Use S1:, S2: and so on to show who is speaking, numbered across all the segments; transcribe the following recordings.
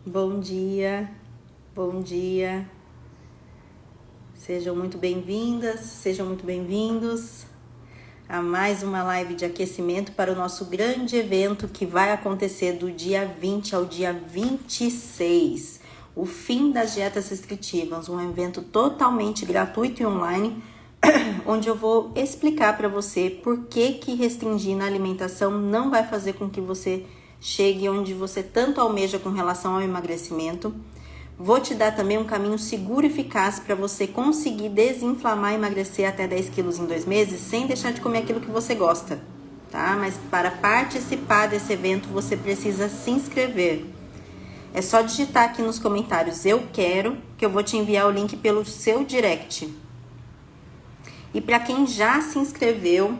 S1: Bom dia, bom dia. Sejam muito bem-vindas, sejam muito bem-vindos a mais uma live de aquecimento para o nosso grande evento que vai acontecer do dia 20 ao dia 26, o fim das dietas restritivas, um evento totalmente gratuito e online, onde eu vou explicar para você por que restringir na alimentação não vai fazer com que você chegue onde você tanto almeja com relação ao emagrecimento. Vou te dar também um caminho seguro e eficaz para você conseguir desinflamar e emagrecer até 10 quilos em 2 meses sem deixar de comer aquilo que você gosta, tá? Mas para participar desse evento você precisa se inscrever. É só digitar aqui nos comentários "eu quero", que eu vou te enviar o link pelo seu direct. E para quem já se inscreveu,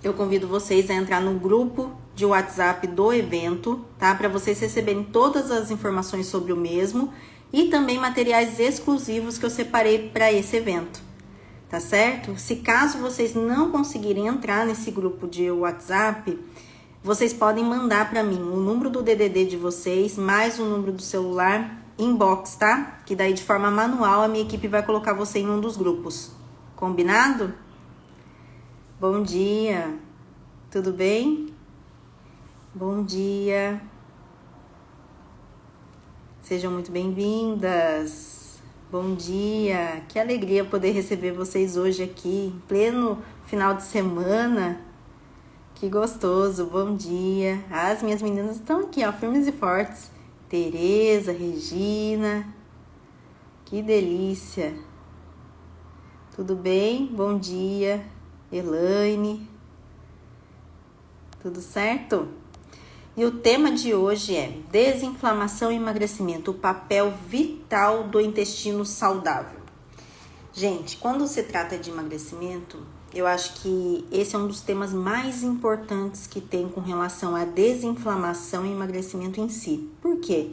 S1: eu convido vocês a entrar no grupo de WhatsApp do evento, tá? Para vocês receberem todas as informações sobre o mesmo e também materiais exclusivos que eu separei para esse evento, tá certo? Se caso vocês não conseguirem entrar nesse grupo de WhatsApp, vocês podem mandar para mim o número do DDD de vocês, mais o número do celular, inbox, tá? Que daí de forma manual a minha equipe vai colocar você em um dos grupos. Combinado? Bom dia, tudo bem? Bom dia, sejam muito bem-vindas. Bom dia, que alegria poder receber vocês hoje aqui, em pleno final de semana. Que gostoso, bom dia. As minhas meninas estão aqui, ó, firmes e fortes. Tereza, Regina, que delícia. Tudo bem? Bom dia, Elaine. Tudo certo? E o tema de hoje é desinflamação e emagrecimento, o papel vital do intestino saudável. Gente, quando se trata de emagrecimento, eu acho que esse é um dos temas mais importantes que tem com relação à desinflamação e emagrecimento em si. Por quê?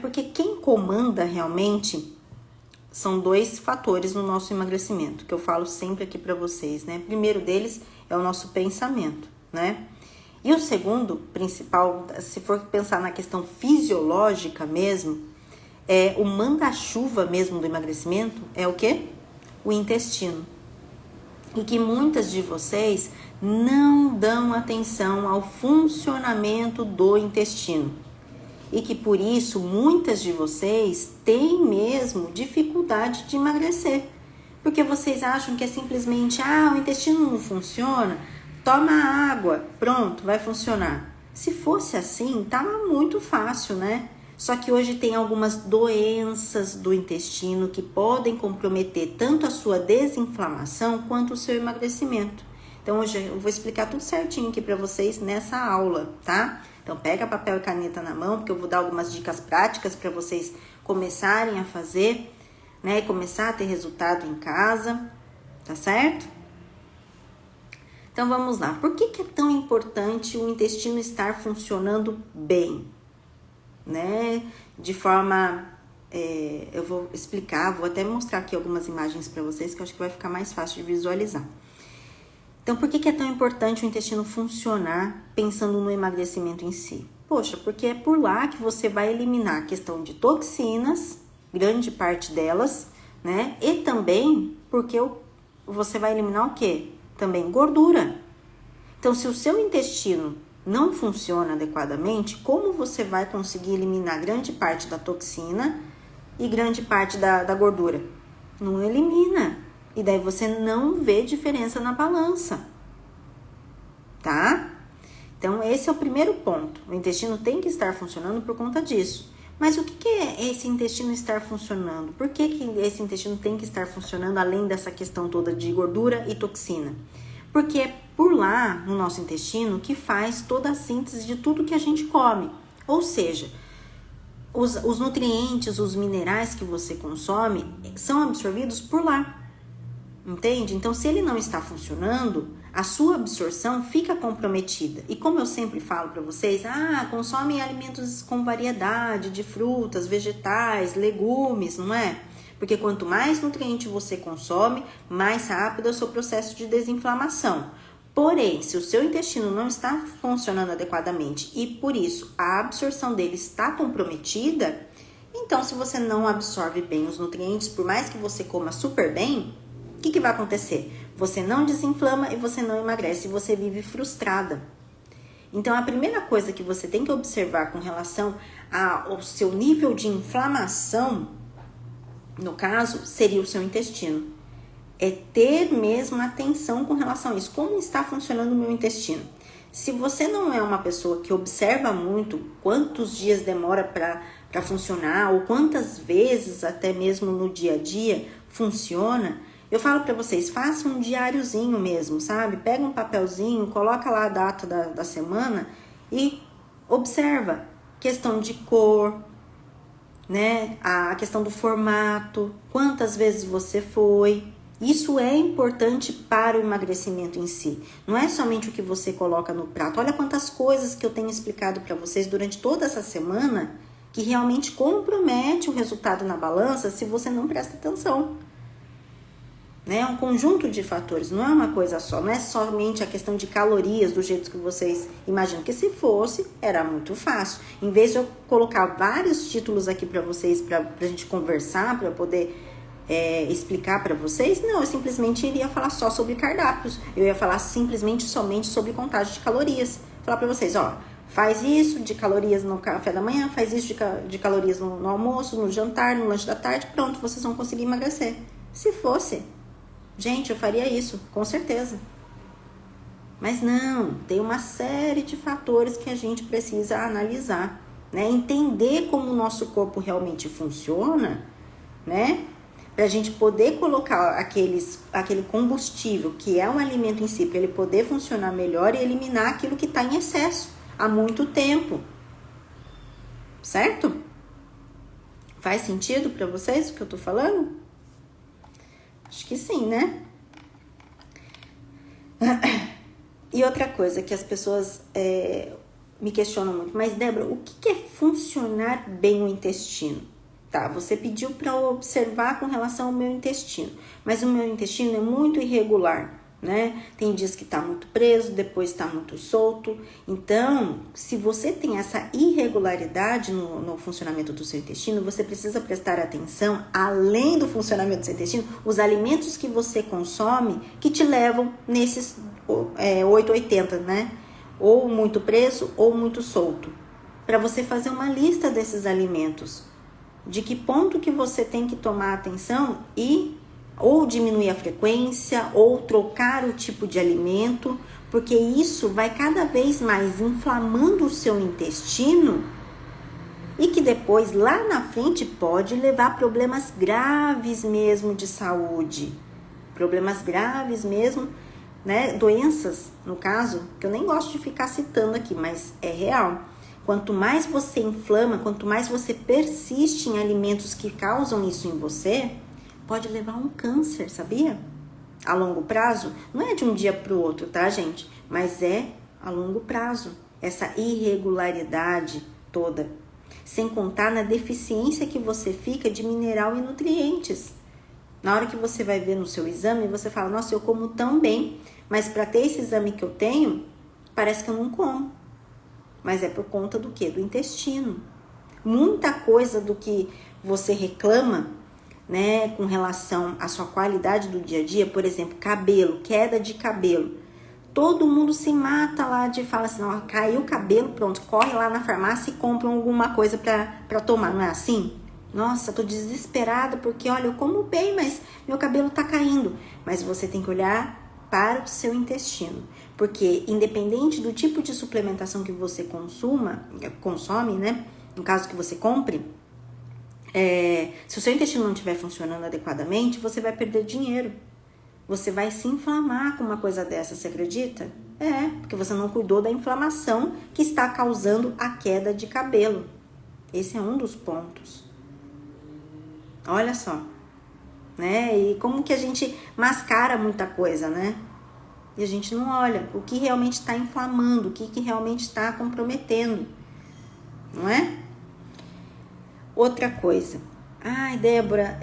S1: Porque quem comanda realmente são 2 fatores no nosso emagrecimento, que eu falo sempre aqui para vocês, né? O primeiro deles é o nosso pensamento, né? E o segundo, principal, se for pensar na questão fisiológica mesmo, é o manda-chuva mesmo do emagrecimento, é o quê? O intestino. E que muitas de vocês não dão atenção ao funcionamento do intestino. E que por isso muitas de vocês têm mesmo dificuldade de emagrecer. Porque vocês acham que é simplesmente, o intestino não funciona, toma água, pronto, vai funcionar. Se fosse assim, tava muito fácil, né? Só que hoje tem algumas doenças do intestino que podem comprometer tanto a sua desinflamação quanto o seu emagrecimento. Então hoje eu vou explicar tudo certinho aqui para vocês nessa aula, tá? Então pega papel e caneta na mão, porque eu vou dar algumas dicas práticas para vocês começarem a fazer, né? E começar a ter resultado em casa, tá certo? Então vamos lá, por que é tão importante o intestino estar funcionando bem? Né? De forma, eu vou explicar, vou até mostrar aqui algumas imagens para vocês que eu acho que vai ficar mais fácil de visualizar. Então por que é tão importante o intestino funcionar pensando no emagrecimento em si? Poxa, porque é por lá que você vai eliminar a questão de toxinas, grande parte delas, né? E também porque você vai eliminar o quê? Também gordura. Então, se o seu intestino não funciona adequadamente, como você vai conseguir eliminar grande parte da toxina e grande parte da gordura? Não elimina. E daí você não vê diferença na balança. Tá? Então, esse é o primeiro ponto. O intestino tem que estar funcionando por conta disso. Mas o que é esse intestino estar funcionando? Por que esse intestino tem que estar funcionando além dessa questão toda de gordura e toxina? Porque é por lá, no nosso intestino, que faz toda a síntese de tudo que a gente come. Ou seja, os nutrientes, os minerais que você consome são absorvidos por lá. Entende? Então, se ele não está funcionando, a sua absorção fica comprometida. E como eu sempre falo para vocês, consome alimentos com variedade de frutas, vegetais, legumes, não é? Porque quanto mais nutriente você consome, mais rápido é o seu processo de desinflamação. Porém, se o seu intestino não está funcionando adequadamente e por isso a absorção dele está comprometida, então se você não absorve bem os nutrientes, por mais que você coma super bem, o que vai acontecer? Você não desinflama e você não emagrece, você vive frustrada. Então, a primeira coisa que você tem que observar com relação ao seu nível de inflamação, no caso, seria o seu intestino. É ter mesmo atenção com relação a isso. Como está funcionando o meu intestino? Se você não é uma pessoa que observa muito quantos dias demora para funcionar ou quantas vezes até mesmo no dia a dia funciona, eu falo para vocês, faça um diáriozinho mesmo, sabe? Pega um papelzinho, coloca lá a data da semana e observa questão de cor, né? A questão do formato, quantas vezes você foi. Isso é importante para o emagrecimento em si. Não é somente o que você coloca no prato. Olha quantas coisas que eu tenho explicado para vocês durante toda essa semana que realmente compromete o resultado na balança se você não presta atenção. É um conjunto de fatores, não é uma coisa só, não é somente a questão de calorias do jeito que vocês imaginam, que se fosse, era muito fácil. Em vez de eu colocar vários títulos aqui para vocês, para a gente conversar, para poder explicar para vocês, não, eu simplesmente iria falar só sobre cardápios, eu ia falar simplesmente somente sobre contagem de calorias, falar para vocês, ó, faz isso de calorias no café da manhã, faz isso de calorias no almoço, no jantar, no lanche da tarde, pronto, vocês vão conseguir emagrecer. Se fosse... Gente, eu faria isso, com certeza. Mas não, tem uma série de fatores que a gente precisa analisar, né? Entender como o nosso corpo realmente funciona, né? Para a gente poder colocar aquele combustível, que é um alimento em si, para ele poder funcionar melhor e eliminar aquilo que está em excesso há muito tempo. Certo? Faz sentido para vocês o que eu tô falando? Acho que sim, né? E outra coisa que as pessoas me questionam muito, mas Débora, o que é funcionar bem o intestino? Tá, você pediu para eu observar com relação ao meu intestino, mas o meu intestino é muito irregular, né? Tem dias que tá muito preso, depois tá muito solto. Então, se você tem essa irregularidade no funcionamento do seu intestino, você precisa prestar atenção, além do funcionamento do seu intestino, os alimentos que você consome que te levam nesses 880, né? Ou muito preso ou muito solto. Para você fazer uma lista desses alimentos, de que ponto que você tem que tomar atenção e ou diminuir a frequência, ou trocar o tipo de alimento, porque isso vai cada vez mais inflamando o seu intestino e que depois, lá na frente, pode levar a problemas graves mesmo de saúde. Problemas graves mesmo, né? Doenças, no caso, que eu nem gosto de ficar citando aqui, mas é real. Quanto mais você inflama, quanto mais você persiste em alimentos que causam isso em você, pode levar a um câncer, sabia? A longo prazo, não é de um dia para o outro, tá, gente? Mas é a longo prazo, essa irregularidade toda. Sem contar na deficiência que você fica de mineral e nutrientes. Na hora que você vai ver no seu exame, você fala, nossa, eu como tão bem, mas para ter esse exame que eu tenho, parece que eu não como. Mas é por conta do quê? Do intestino. Muita coisa do que você reclama, né, com relação à sua qualidade do dia a dia, por exemplo, cabelo, queda de cabelo. Todo mundo se mata lá de falar assim, ó, caiu o cabelo, pronto, corre lá na farmácia e compra alguma coisa para tomar, não é assim? Nossa, tô desesperada porque, olha, eu como bem, mas meu cabelo tá caindo. Mas você tem que olhar para o seu intestino, porque independente do tipo de suplementação que você consome, né, no caso que você compre, se o seu intestino não estiver funcionando adequadamente, você vai perder dinheiro. Você vai se inflamar com uma coisa dessa, você acredita? Porque você não cuidou da inflamação que está causando a queda de cabelo. Esse é um dos pontos. Olha só, né? E como que a gente mascara muita coisa, né? E a gente não olha o que realmente está inflamando, o que realmente está comprometendo, não é? Outra coisa. Ai, Débora,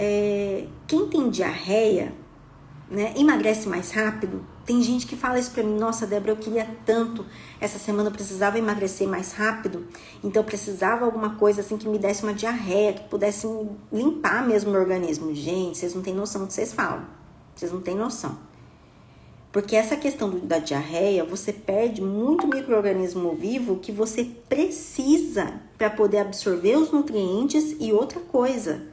S1: quem tem diarreia, né? Emagrece mais rápido. Tem gente que fala isso pra mim: nossa, Débora, eu queria tanto, essa semana eu precisava emagrecer mais rápido, então eu precisava alguma coisa assim que me desse uma diarreia, que pudesse limpar mesmo o meu organismo. Gente, vocês não têm noção do que vocês falam, vocês não têm noção. Porque essa questão da diarreia, você perde muito micro-organismo vivo que você precisa para poder absorver os nutrientes e outra coisa,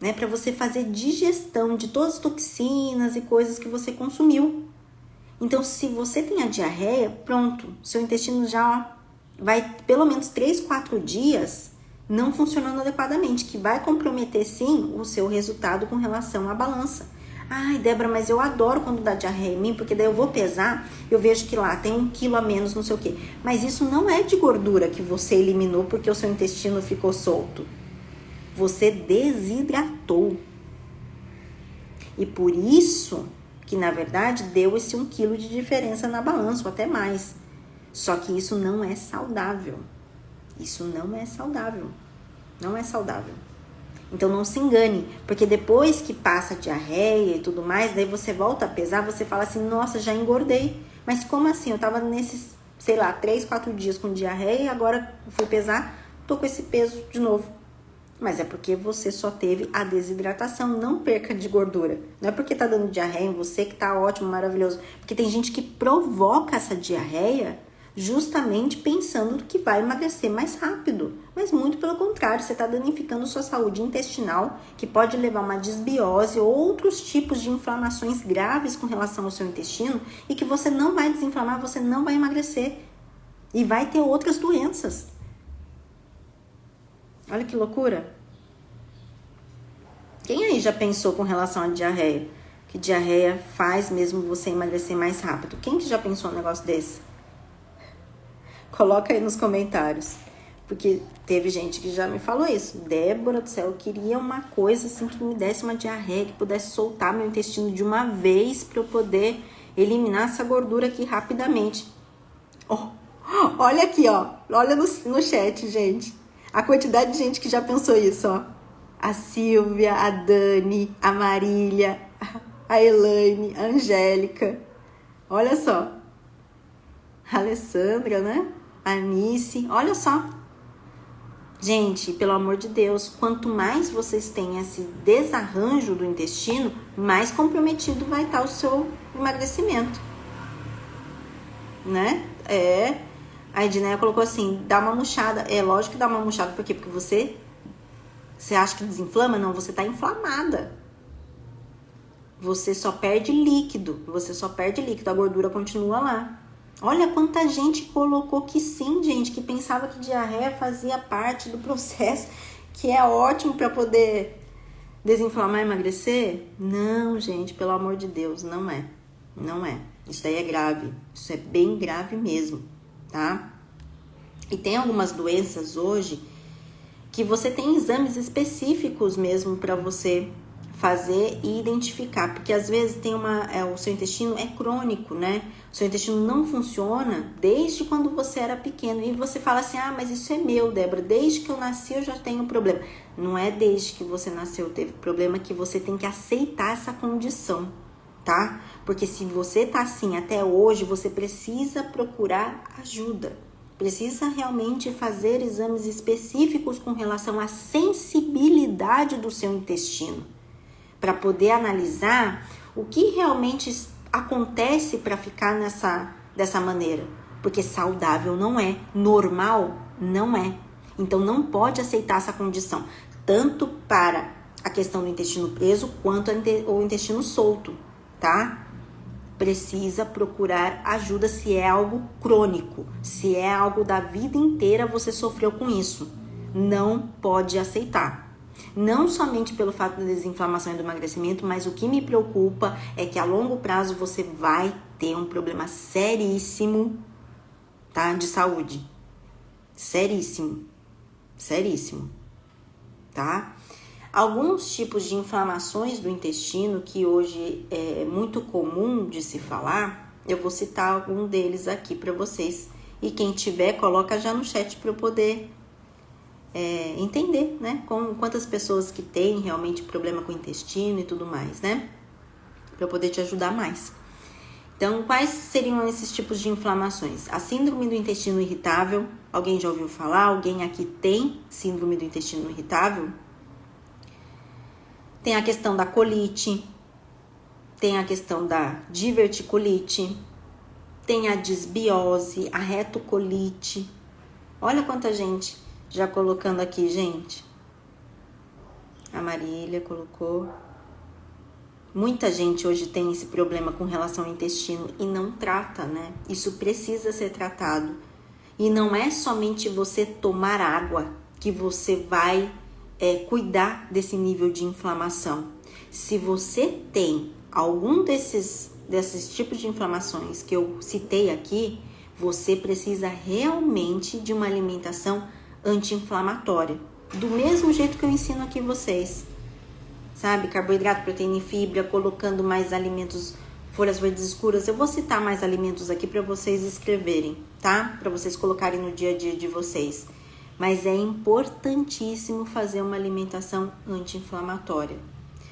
S1: né? Para você fazer digestão de todas as toxinas e coisas que você consumiu. Então, se você tem a diarreia, pronto, seu intestino já vai pelo menos 3, 4 dias não funcionando adequadamente, que vai comprometer sim o seu resultado com relação à balança. Ai, Débora, mas eu adoro quando dá diarreia em mim, porque daí eu vou pesar, eu vejo que lá tem 1 quilo a menos, não sei o quê. Mas isso não é de gordura que você eliminou porque o seu intestino ficou solto. Você desidratou. E por isso que, na verdade, deu esse 1 quilo de diferença na balança, ou até mais. Só que isso não é saudável. Isso não é saudável. Não é saudável. Então não se engane, porque depois que passa a diarreia e tudo mais, daí você volta a pesar, você fala assim: nossa, já engordei. Mas como assim? Eu tava nesses, 3, 4 dias com diarreia e agora fui pesar, tô com esse peso de novo. Mas é porque você só teve a desidratação, não perca de gordura. Não é porque tá dando diarreia em você que tá ótimo, maravilhoso. Porque tem gente que provoca essa diarreia justamente pensando que vai emagrecer mais rápido. Mas muito pelo contrário, você está danificando sua saúde intestinal, que pode levar a uma desbiose ou outros tipos de inflamações graves com relação ao seu intestino, e que você não vai desinflamar, você não vai emagrecer. E vai ter outras doenças. Olha que loucura. Quem aí já pensou com relação à diarreia? Que diarreia faz mesmo você emagrecer mais rápido? Quem que já pensou num negócio desse? Coloca aí nos comentários. Porque teve gente que já me falou isso. Débora do céu, eu queria uma coisa assim que me desse uma diarreia, que pudesse soltar meu intestino de uma vez para eu poder eliminar essa gordura aqui rapidamente. Oh, olha aqui, ó. Olha no chat, gente. A quantidade de gente que já pensou isso, ó. A Silvia, a Dani, a Marília, a Elaine, a Angélica. Olha só. A Alessandra, né? A Anice. Olha só. Gente, pelo amor de Deus, quanto mais vocês têm esse desarranjo do intestino, mais comprometido vai estar o seu emagrecimento. Né? A Edneia colocou assim: dá uma murchada. É lógico que dá uma murchada, por quê? Porque você acha que desinflama? Não, você tá inflamada. Você só perde líquido. A gordura continua lá. Olha quanta gente colocou que sim, gente, que pensava que diarreia fazia parte do processo, que é ótimo para poder desinflamar e emagrecer. Não, gente, pelo amor de Deus, não é. Não é. Isso daí é grave. Isso é bem grave mesmo, tá? E tem algumas doenças hoje que você tem exames específicos mesmo para você fazer e identificar, porque às vezes tem o seu intestino é crônico, né? O seu intestino não funciona desde quando você era pequeno, e você fala assim: ah, mas isso é meu, Débora, desde que eu nasci eu já tenho problema. Não é desde que você nasceu teve problema, que você tem que aceitar essa condição, tá? Porque se você tá assim até hoje, você precisa procurar ajuda. Precisa realmente fazer exames específicos com relação à sensibilidade do seu intestino, para poder analisar o que realmente acontece para ficar dessa maneira. Porque saudável não é, normal não é. Então não pode aceitar essa condição, tanto para a questão do intestino preso quanto o intestino solto, tá? Precisa procurar ajuda se é algo crônico, se é algo da vida inteira você sofreu com isso. Não pode aceitar. Não somente pelo fato da desinflamação e do emagrecimento, mas o que me preocupa é que a longo prazo você vai ter um problema seríssimo, tá? De saúde. Seríssimo. Seríssimo. Tá? Alguns tipos de inflamações do intestino que hoje é muito comum de se falar, eu vou citar algum deles aqui para vocês. E quem tiver, coloca já no chat para eu poder entender, né? Quantas pessoas que têm realmente problema com o intestino e tudo mais, né? para eu poder te ajudar mais. Então, quais seriam esses tipos de inflamações? A síndrome do intestino irritável, alguém já ouviu falar? Alguém aqui tem síndrome do intestino irritável? Tem a questão da colite, tem a questão da diverticulite, tem a disbiose, a retocolite. Olha quanta gente já colocando aqui, gente. A Marília colocou. Muita gente hoje tem esse problema com relação ao intestino e não trata, né? Isso precisa ser tratado. E não é somente você tomar água que você vai cuidar desse nível de inflamação. Se você tem algum desses tipos de inflamações que eu citei aqui, você precisa realmente de uma alimentação anti-inflamatória. Do mesmo jeito que eu ensino aqui vocês. Sabe, carboidrato, proteína e fibra, colocando mais alimentos, folhas verdes escuras. Eu vou citar mais alimentos aqui para vocês escreverem, tá? Para vocês colocarem no dia a dia de vocês. Mas é importantíssimo fazer uma alimentação anti-inflamatória.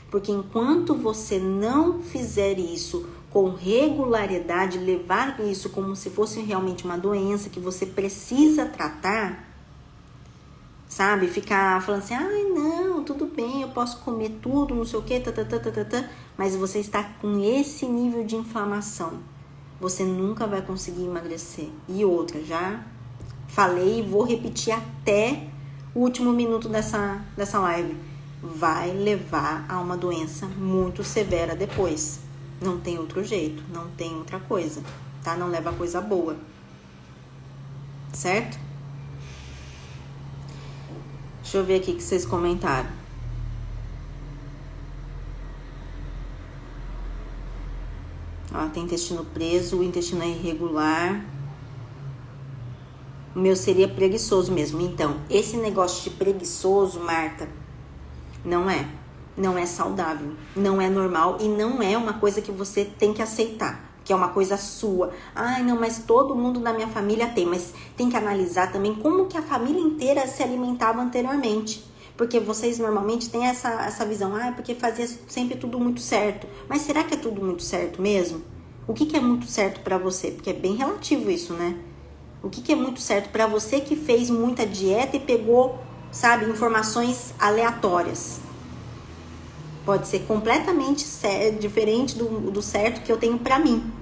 S1: Porque enquanto você não fizer isso com regularidade, levar isso como se fosse realmente uma doença que você precisa tratar, sabe? Ficar falando assim, ai não, tudo bem, eu posso comer tudo, não sei o que, mas você está com esse nível de inflamação, você nunca vai conseguir emagrecer. E outra, já falei e vou repetir até o último minuto dessa live, vai levar a uma doença muito severa depois. Não tem outro jeito, não tem outra coisa, tá? Não leva a coisa boa, certo? Deixa eu ver aqui o que vocês comentaram. Ó, tem intestino preso, o intestino é irregular. O meu seria preguiçoso mesmo. Então, esse negócio de preguiçoso, Marta, não é. Não é saudável, não é normal e não é uma coisa que você tem que aceitar, que é uma coisa sua. Ai, não, mas todo mundo da minha família tem, mas tem que analisar também como que a família inteira se alimentava anteriormente. Porque vocês normalmente têm essa visão, porque fazia sempre tudo muito certo. Mas será que é tudo muito certo mesmo? O que é muito certo pra você? Porque é bem relativo isso, né? O que é muito certo pra você que fez muita dieta e pegou, sabe, informações aleatórias? Pode ser completamente diferente do certo que eu tenho pra mim.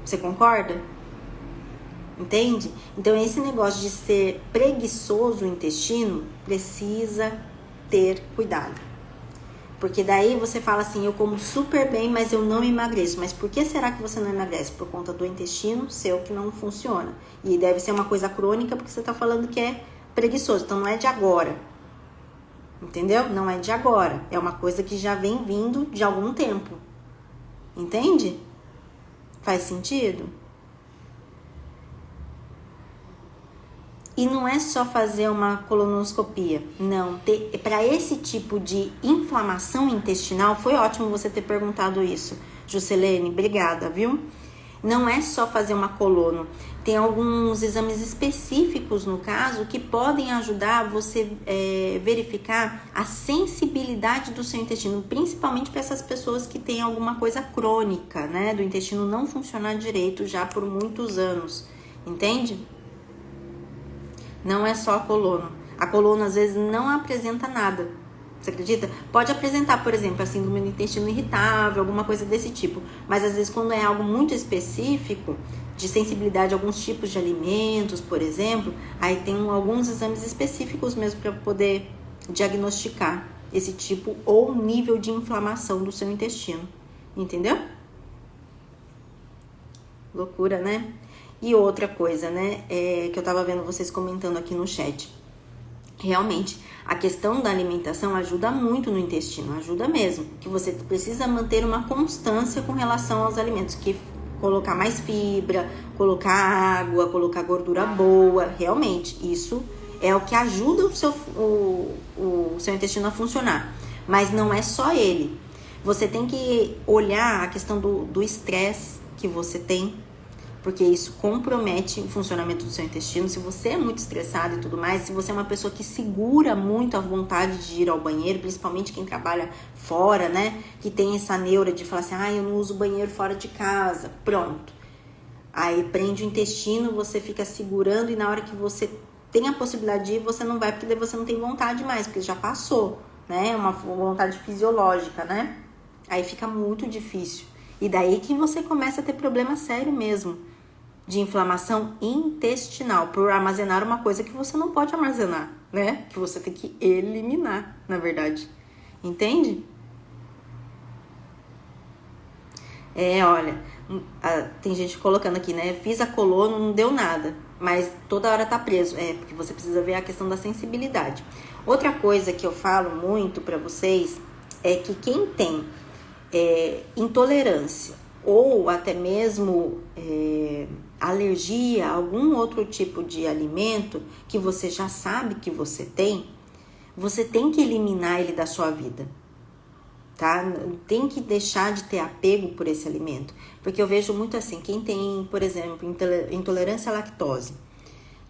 S1: Você concorda? Entende? Então, esse negócio de ser preguiçoso o intestino precisa ter cuidado. Porque daí você fala assim, eu como super bem, mas eu não emagreço. Mas por que será que você não emagrece? Por conta do intestino seu que não funciona. E deve ser uma coisa crônica porque você tá falando que é preguiçoso. Então, não é de agora. Entendeu? Não é de agora. É uma coisa que já vem vindo de algum tempo. Entende? Faz sentido? E não é só fazer uma colonoscopia. Não. Para esse tipo de inflamação intestinal, foi ótimo você ter perguntado isso. Juscelene, obrigada, viu? Não é só fazer uma colono. Tem alguns exames específicos, no caso, que podem ajudar você verificar a sensibilidade do seu intestino, principalmente para essas pessoas que têm alguma coisa crônica, né? Do intestino não funcionar direito já por muitos anos, entende? Não é só a colono. A colono, às vezes, não apresenta nada. Você acredita? Pode apresentar, por exemplo, a síndrome do intestino irritável, alguma coisa desse tipo. Mas, às vezes, quando é algo muito específico, de sensibilidade a alguns tipos de alimentos, por exemplo, aí tem alguns exames específicos mesmo para poder diagnosticar esse tipo ou nível de inflamação do seu intestino. Entendeu? Loucura, né? E outra coisa, né, que eu tava vendo vocês comentando aqui no chat. Realmente, a questão da alimentação ajuda muito no intestino, ajuda mesmo. Que você precisa manter uma constância com relação aos alimentos, que colocar mais fibra, colocar água, colocar gordura boa, realmente, isso é o que ajuda o seu intestino a funcionar. Mas não é só ele. Você tem que olhar a questão do estresse que você tem, porque isso compromete o funcionamento do seu intestino. Se você é muito estressado e tudo mais, se você é uma pessoa que segura muito a vontade de ir ao banheiro, principalmente quem trabalha fora, né? Que tem essa neura de falar assim, eu não uso banheiro fora de casa. Pronto. Aí prende o intestino, você fica segurando e na hora que você tem a possibilidade de ir, você não vai, porque daí você não tem vontade mais, porque já passou, né? É uma vontade fisiológica, né? Aí fica muito difícil. E daí que você começa a ter problema sério mesmo, de inflamação intestinal, por armazenar uma coisa que você não pode armazenar, né? Que você tem que eliminar, na verdade. Entende? Olha, tem gente colocando aqui, né? Fiz a coluna, não deu nada, mas toda hora tá preso. Porque você precisa ver a questão da sensibilidade. Outra coisa que eu falo muito pra vocês é que quem tem intolerância ou até mesmo alergia a algum outro tipo de alimento que você já sabe que você tem que eliminar ele da sua vida, tá? Tem que deixar de ter apego por esse alimento, porque eu vejo muito assim, quem tem, por exemplo, intolerância à lactose,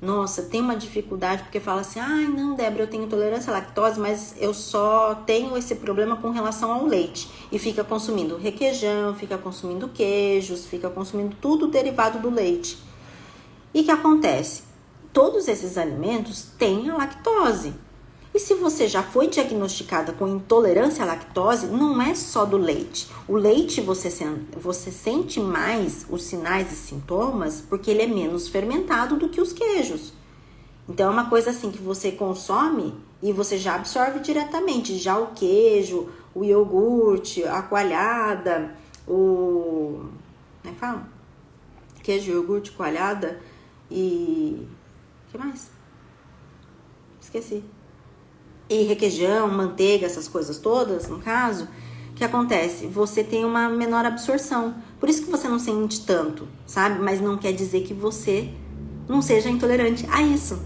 S1: nossa, tem uma dificuldade porque fala assim, não, Débora, eu tenho intolerância à lactose, mas eu só tenho esse problema com relação ao leite. E fica consumindo requeijão, fica consumindo queijos, fica consumindo tudo derivado do leite. E o que acontece? Todos esses alimentos têm a lactose. E se você já foi diagnosticada com intolerância à lactose, não é só do leite. O leite você sente mais os sinais e sintomas porque ele é menos fermentado do que os queijos. Então é uma coisa assim que você consome e você já absorve diretamente. Já o queijo, o iogurte, a coalhada, como é que fala? Queijo, iogurte, coalhada e... o que mais? Esqueci. E requeijão, manteiga, essas coisas todas, no caso, o que acontece? Você tem uma menor absorção. Por isso que você não sente tanto, sabe? Mas não quer dizer que você não seja intolerante a isso.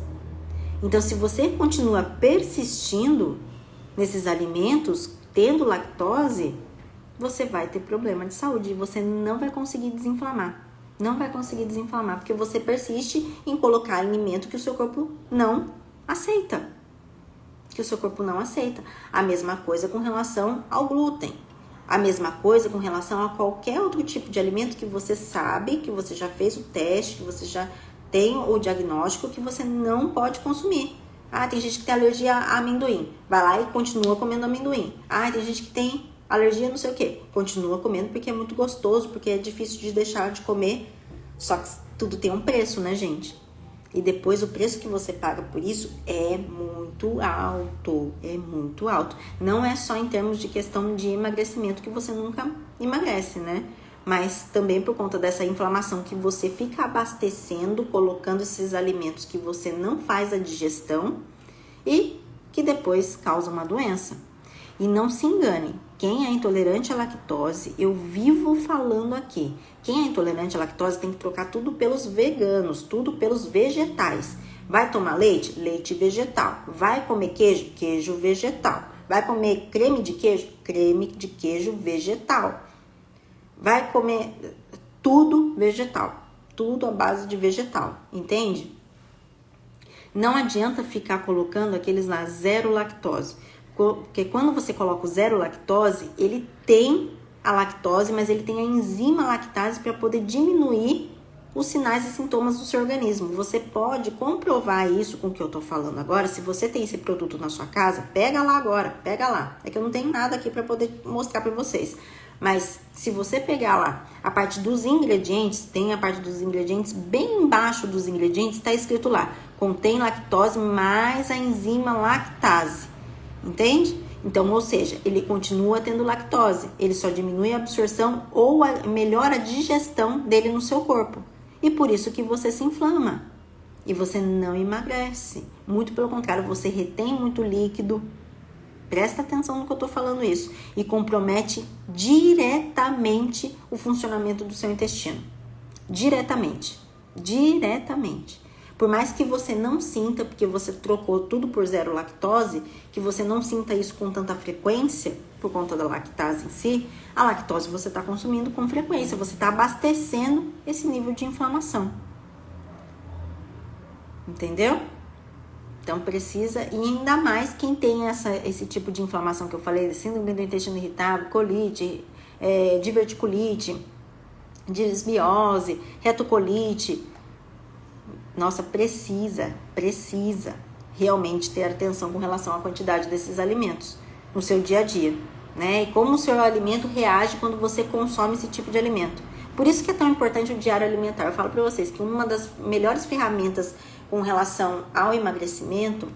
S1: Então, se você continua persistindo nesses alimentos, tendo lactose, você vai ter problema de saúde e você não vai conseguir desinflamar. Não vai conseguir desinflamar, porque você persiste em colocar alimento que o seu corpo não aceita. Que o seu corpo não aceita. A mesma coisa com relação ao glúten. A mesma coisa com relação a qualquer outro tipo de alimento que você sabe, que você já fez o teste, que você já tem o diagnóstico, que você não pode consumir. Tem gente que tem alergia a amendoim. Vai lá e continua comendo amendoim. Tem gente que tem alergia a não sei o quê. Continua comendo porque é muito gostoso, porque é difícil de deixar de comer. Só que tudo tem um preço, né, gente? E depois o preço que você paga por isso é muito alto, Não é só em termos de questão de emagrecimento que você nunca emagrece, né? Mas também por conta dessa inflamação que você fica abastecendo, colocando esses alimentos que você não faz a digestão e que depois causa uma doença. E não se engane, quem é intolerante à lactose, eu vivo falando aqui, quem é intolerante à lactose tem que trocar tudo pelos veganos, tudo pelos vegetais. Vai tomar leite? Leite vegetal. Vai comer queijo? Queijo vegetal. Vai comer creme de queijo? Creme de queijo vegetal. Vai comer tudo vegetal, tudo à base de vegetal, entende? Não adianta ficar colocando aqueles lá zero lactose. Porque quando você coloca o zero lactose, ele tem a lactose, mas ele tem a enzima lactase para poder diminuir os sinais e sintomas do seu organismo. Você pode comprovar isso com o que eu tô falando agora. Se você tem esse produto na sua casa, pega lá agora, pega lá. É que eu não tenho nada aqui para poder mostrar para vocês. Mas se você pegar lá a parte dos ingredientes, tem a parte dos ingredientes, bem embaixo dos ingredientes está escrito lá, contém lactose mais a enzima lactase. Entende? Então, ou seja, ele continua tendo lactose, ele só diminui a absorção ou melhora a digestão dele no seu corpo. E por isso que você se inflama e você não emagrece. Muito pelo contrário, você retém muito líquido. Presta atenção no que eu tô falando isso. E compromete diretamente o funcionamento do seu intestino. Diretamente. Por mais que você não sinta, porque você trocou tudo por zero lactose, que você não sinta isso com tanta frequência, por conta da lactase em si, a lactose você está consumindo com frequência, você está abastecendo esse nível de inflamação. Entendeu? Então precisa, e ainda mais quem tem esse tipo de inflamação que eu falei, síndrome do intestino irritável, colite, diverticulite, disbiose, retocolite. Nossa, precisa realmente ter atenção com relação à quantidade desses alimentos no seu dia a dia, né? E como o seu alimento reage quando você consome esse tipo de alimento. Por isso que é tão importante o diário alimentar. Eu falo para vocês que uma das melhores ferramentas com relação ao emagrecimento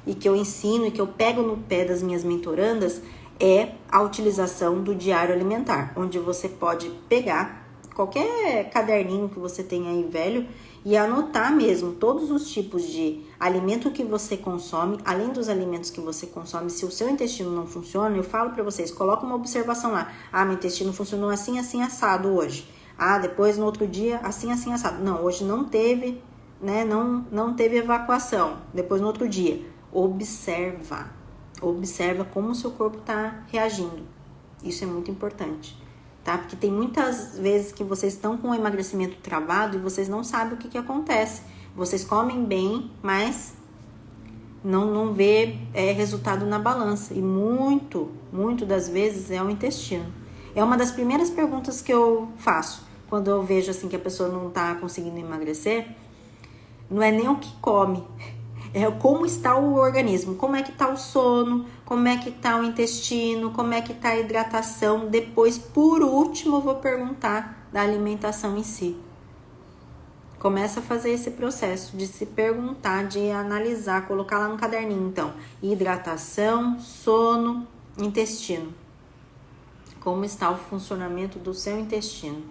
S1: e que eu ensino e que eu pego no pé das minhas mentorandas é a utilização do diário alimentar, onde você pode pegar qualquer caderninho que você tenha aí velho e anotar mesmo todos os tipos de alimento que você consome, além dos alimentos que você consome. Se o seu intestino não funciona, eu falo para vocês, coloca uma observação lá. Ah, meu intestino funcionou assim, assim, assado hoje. Ah, depois no outro dia, assim, assim, assado. Não, hoje não teve, né? Não teve evacuação. Depois no outro dia. Observa como o seu corpo está reagindo. Isso é muito importante. Tá? Porque tem muitas vezes que vocês estão com o emagrecimento travado e vocês não sabem o que acontece. Vocês comem bem, mas não vê resultado na balança. E muito das vezes é o intestino. É uma das primeiras perguntas que eu faço quando eu vejo assim que a pessoa não está conseguindo emagrecer. Não é nem o que come, é como está o organismo, como é que está o sono, como é que está o intestino, como é que está a hidratação. Depois, por último, eu vou perguntar da alimentação em si. Começa a fazer esse processo de se perguntar, de analisar, colocar lá no caderninho, então, hidratação, sono, intestino. Como está o funcionamento do seu intestino.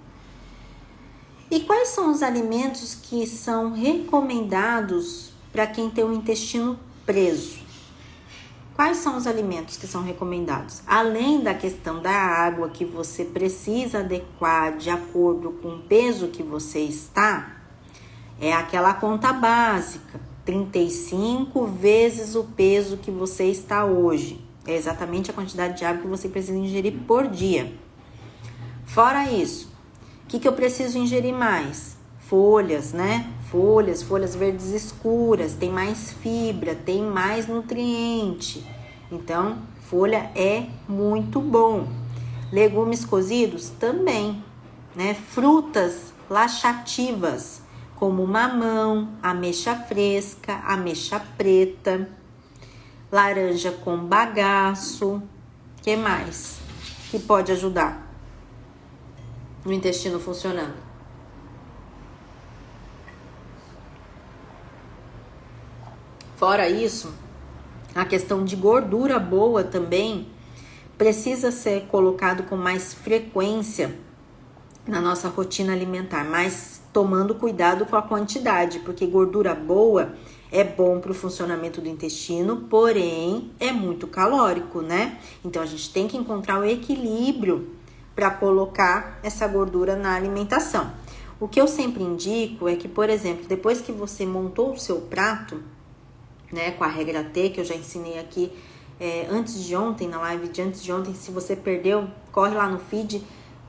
S1: E quais são os alimentos que são recomendados para quem tem o intestino preso? Quais são os alimentos que são recomendados? Além da questão da água que você precisa adequar de acordo com o peso que você está, é aquela conta básica, 35 vezes o peso que você está hoje. É exatamente a quantidade de água que você precisa ingerir por dia. Fora isso, o que eu preciso ingerir mais? Folhas, né? Folhas verdes escuras, tem mais fibra, tem mais nutriente. Então, folha é muito bom. Legumes cozidos também, né? Frutas laxativas, como mamão, ameixa fresca, ameixa preta, laranja com bagaço. O que mais que pode ajudar no intestino funcionando? Fora isso, a questão de gordura boa também precisa ser colocado com mais frequência na nossa rotina alimentar, mas tomando cuidado com a quantidade, porque gordura boa é bom para o funcionamento do intestino, porém é muito calórico, né? Então a gente tem que encontrar o equilíbrio para colocar essa gordura na alimentação. O que eu sempre indico é que, por exemplo, depois que você montou o seu prato, né, com a regra T, que eu já ensinei aqui antes de ontem, na live de antes de ontem, se você perdeu, corre lá no feed,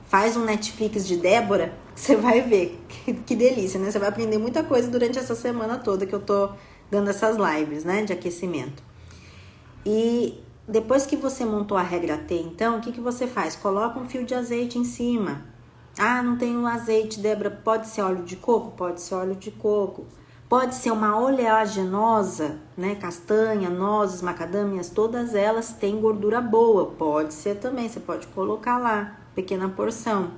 S1: faz um Netflix de Débora, você vai ver, que delícia, né? Você vai aprender muita coisa durante essa semana toda que eu tô dando essas lives, né, de aquecimento. E depois que você montou a regra T, então, o que você faz? Coloca um fio de azeite em cima. Ah, não tenho azeite, Débora, pode ser óleo de coco? Pode ser óleo de coco. Pode ser uma oleaginosa, né? Castanha, nozes, macadâmias, todas elas têm gordura boa. Pode ser também, você pode colocar lá, pequena porção,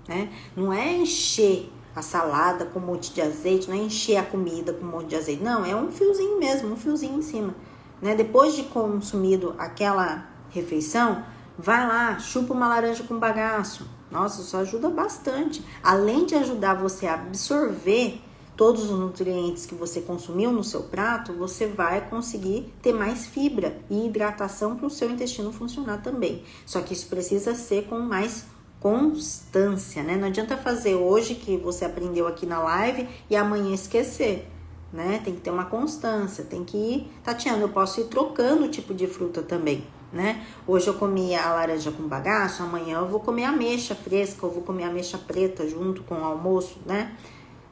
S1: né? Não é encher a salada com um monte de azeite, não é encher a comida com um monte de azeite. Não, é um fiozinho mesmo, um fiozinho em cima, né? Depois de consumido aquela refeição, vai lá, chupa uma laranja com bagaço. Nossa, isso ajuda bastante. Além de ajudar você a absorver todos os nutrientes que você consumiu no seu prato, você vai conseguir ter mais fibra e hidratação para o seu intestino funcionar também. Só que isso precisa ser com mais constância, né? Não adianta fazer hoje que você aprendeu aqui na live e amanhã esquecer, né? Tem que ter uma constância, tem que ir tateando. Eu posso ir trocando o tipo de fruta também, né? Hoje eu comi a laranja com bagaço, amanhã eu vou comer ameixa fresca, eu vou comer ameixa preta junto com o almoço, né?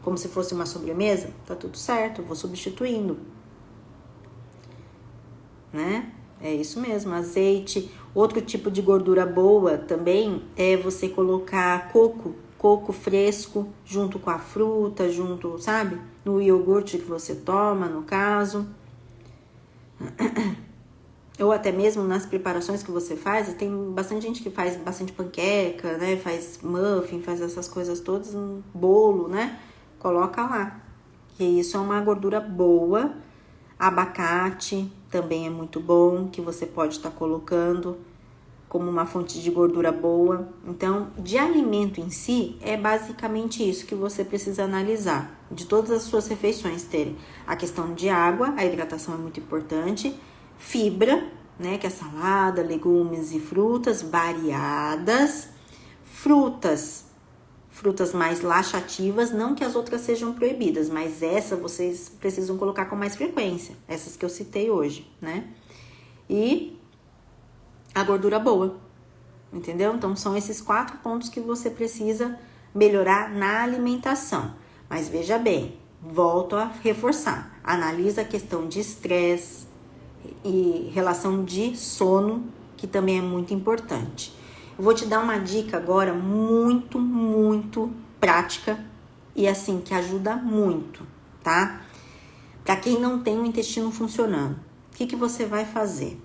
S1: Como se fosse uma sobremesa, tá tudo certo, eu vou substituindo, né? É isso mesmo, azeite. Outro tipo de gordura boa também é você colocar coco fresco junto com a fruta, junto, sabe? No iogurte que você toma, no caso. Ou até mesmo nas preparações que você faz, tem bastante gente que faz bastante panqueca, né? Faz muffin, faz essas coisas todas, um bolo, né? Coloca lá. E isso é uma gordura boa. Abacate também é muito bom, que você pode estar colocando como uma fonte de gordura boa. Então, de alimento em si, é basicamente isso que você precisa analisar. De todas as suas refeições terem a questão de água, a hidratação é muito importante. Fibra, né, que é salada, legumes e frutas variadas. Frutas mais laxativas, não que as outras sejam proibidas, mas essa vocês precisam colocar com mais frequência, essas que eu citei hoje, né? E a gordura boa, entendeu? Então, são esses 4 pontos que você precisa melhorar na alimentação. Mas veja bem, volto a reforçar, analisa a questão de estresse e relação de sono, que também é muito importante. Eu vou te dar uma dica agora muito, muito prática e assim, que ajuda muito, tá? Para quem não tem o intestino funcionando, o que você vai fazer?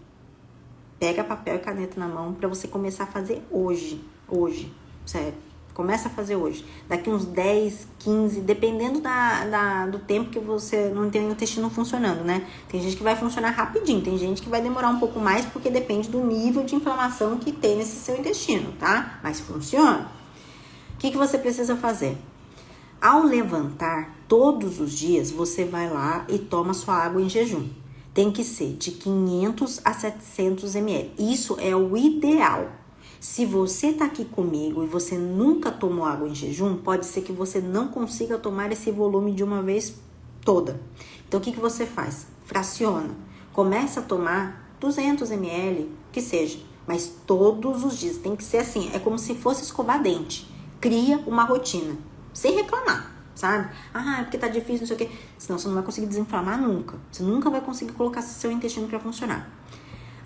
S1: Pega papel e caneta na mão para você começar a fazer hoje, sério. Começa a fazer hoje. Daqui uns 10, 15, dependendo do tempo que você não tem o intestino funcionando, né? Tem gente que vai funcionar rapidinho, tem gente que vai demorar um pouco mais, porque depende do nível de inflamação que tem nesse seu intestino, tá? Mas funciona. O que você precisa fazer? Ao levantar, todos os dias, você vai lá e toma sua água em jejum. Tem que ser de 500 a 700 ml. Isso é o ideal. Se você tá aqui comigo e você nunca tomou água em jejum, pode ser que você não consiga tomar esse volume de uma vez toda. Então, o que você faz? Fraciona. Começa a tomar 200 ml, que seja. Mas todos os dias. Tem que ser assim. É como se fosse escovar dente. Cria uma rotina. Sem reclamar, sabe? Ah, é porque tá difícil, não sei o quê. Senão você não vai conseguir desinflamar nunca. Você nunca vai conseguir colocar seu intestino para funcionar.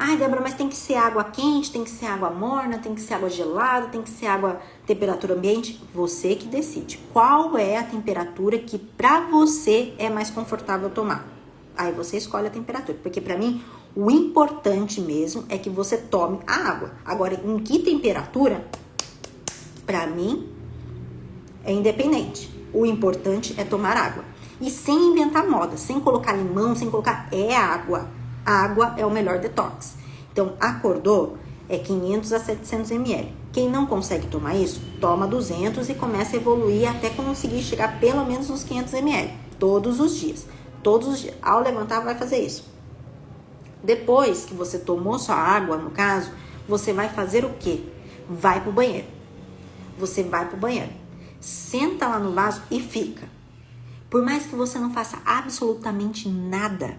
S1: Ai, Débora, mas tem que ser água quente, tem que ser água morna, tem que ser água gelada, tem que ser água temperatura ambiente. Você que decide qual é a temperatura que pra você é mais confortável tomar. Aí você escolhe a temperatura, porque pra mim o importante mesmo é que você tome a água. Agora, em que temperatura? Pra mim é independente. O importante é tomar água. E sem inventar moda, sem colocar limão, sem colocar... É água. A água é o melhor detox. Então, acordou, é 500 a 700 ml. Quem não consegue tomar isso, toma 200 e começa a evoluir até conseguir chegar pelo menos nos 500 ml. Todos os dias. Todos os dias. Ao levantar, vai fazer isso. Depois que você tomou sua água, no caso, você vai fazer o quê? Vai pro banheiro. Você vai pro banheiro. Senta lá no vaso e fica. Por mais que você não faça absolutamente nada,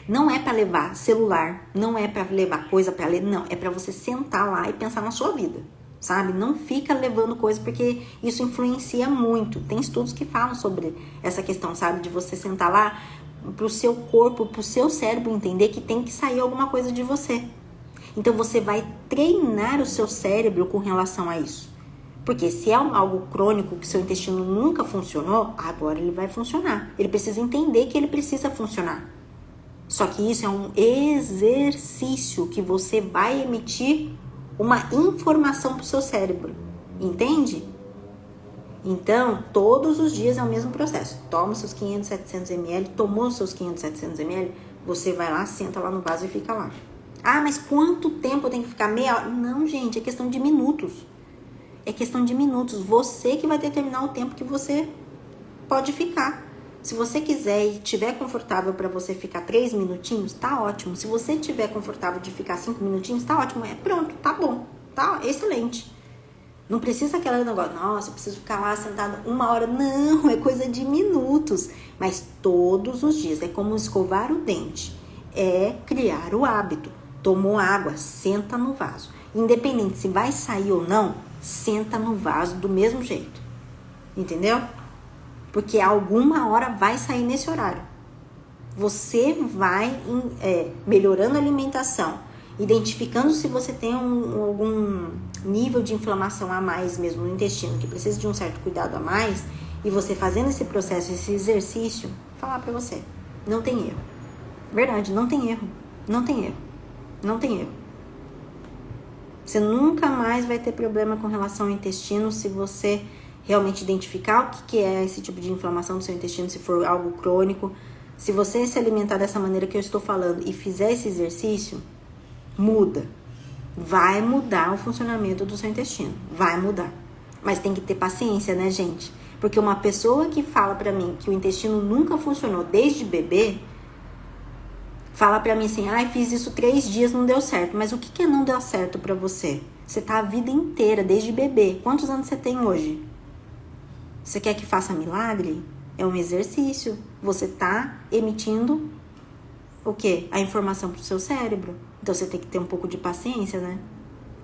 S1: não é para levar celular, não é para levar coisa para ler, não. É para você sentar lá e pensar na sua vida, sabe? Não fica levando coisa, porque isso influencia muito. Tem estudos que falam sobre essa questão, sabe? De você sentar lá pro seu corpo, pro seu cérebro entender que tem que sair alguma coisa de você. Então você vai treinar o seu cérebro com relação a isso. Porque se é algo crônico que seu intestino nunca funcionou, agora ele vai funcionar. Ele precisa entender que ele precisa funcionar. Só que isso é um exercício que você vai emitir uma informação para o seu cérebro. Entende? Então, todos os dias é o mesmo processo. Toma seus 500, 700 ml, tomou seus 500, 700 ml, você vai lá, senta lá no vaso e fica lá. Ah, mas quanto tempo eu tenho que ficar? Meia hora? Não, gente, é questão de minutos. É questão de minutos. Você que vai determinar o tempo que você pode ficar. Se você quiser e estiver confortável para você ficar 3 minutinhos, tá ótimo. Se você estiver confortável de ficar 5 minutinhos, tá ótimo. É pronto, tá bom, tá excelente. Não precisa aquele negócio, nossa, eu preciso ficar lá sentada 1 hora. Não, é coisa de minutos. Mas todos os dias, é como escovar o dente. É criar o hábito. Tomou água, senta no vaso. Independente se vai sair ou não, senta no vaso do mesmo jeito. Entendeu? Porque alguma hora vai sair nesse horário. Você vai melhorando a alimentação, identificando se você tem algum nível de inflamação a mais mesmo no intestino, que precisa de um certo cuidado a mais, e você fazendo esse processo, esse exercício, falar pra você, não tem erro. Verdade, não tem erro. Não tem erro. Não tem erro. Você nunca mais vai ter problema com relação ao intestino se você realmente identificar o que é esse tipo de inflamação do seu intestino, se for algo crônico. Se você se alimentar dessa maneira que eu estou falando e fizer esse exercício, muda. Vai mudar o funcionamento do seu intestino. Vai mudar. Mas tem que ter paciência, né, gente? Porque uma pessoa que fala pra mim que o intestino nunca funcionou desde bebê, fala pra mim assim, fiz isso 3 dias, não deu certo. Mas o que não deu certo pra você? Você tá a vida inteira, desde bebê. Quantos anos você tem hoje? Você quer que faça milagre? É um exercício. Você tá emitindo o quê? A informação pro seu cérebro. Então você tem que ter um pouco de paciência, né?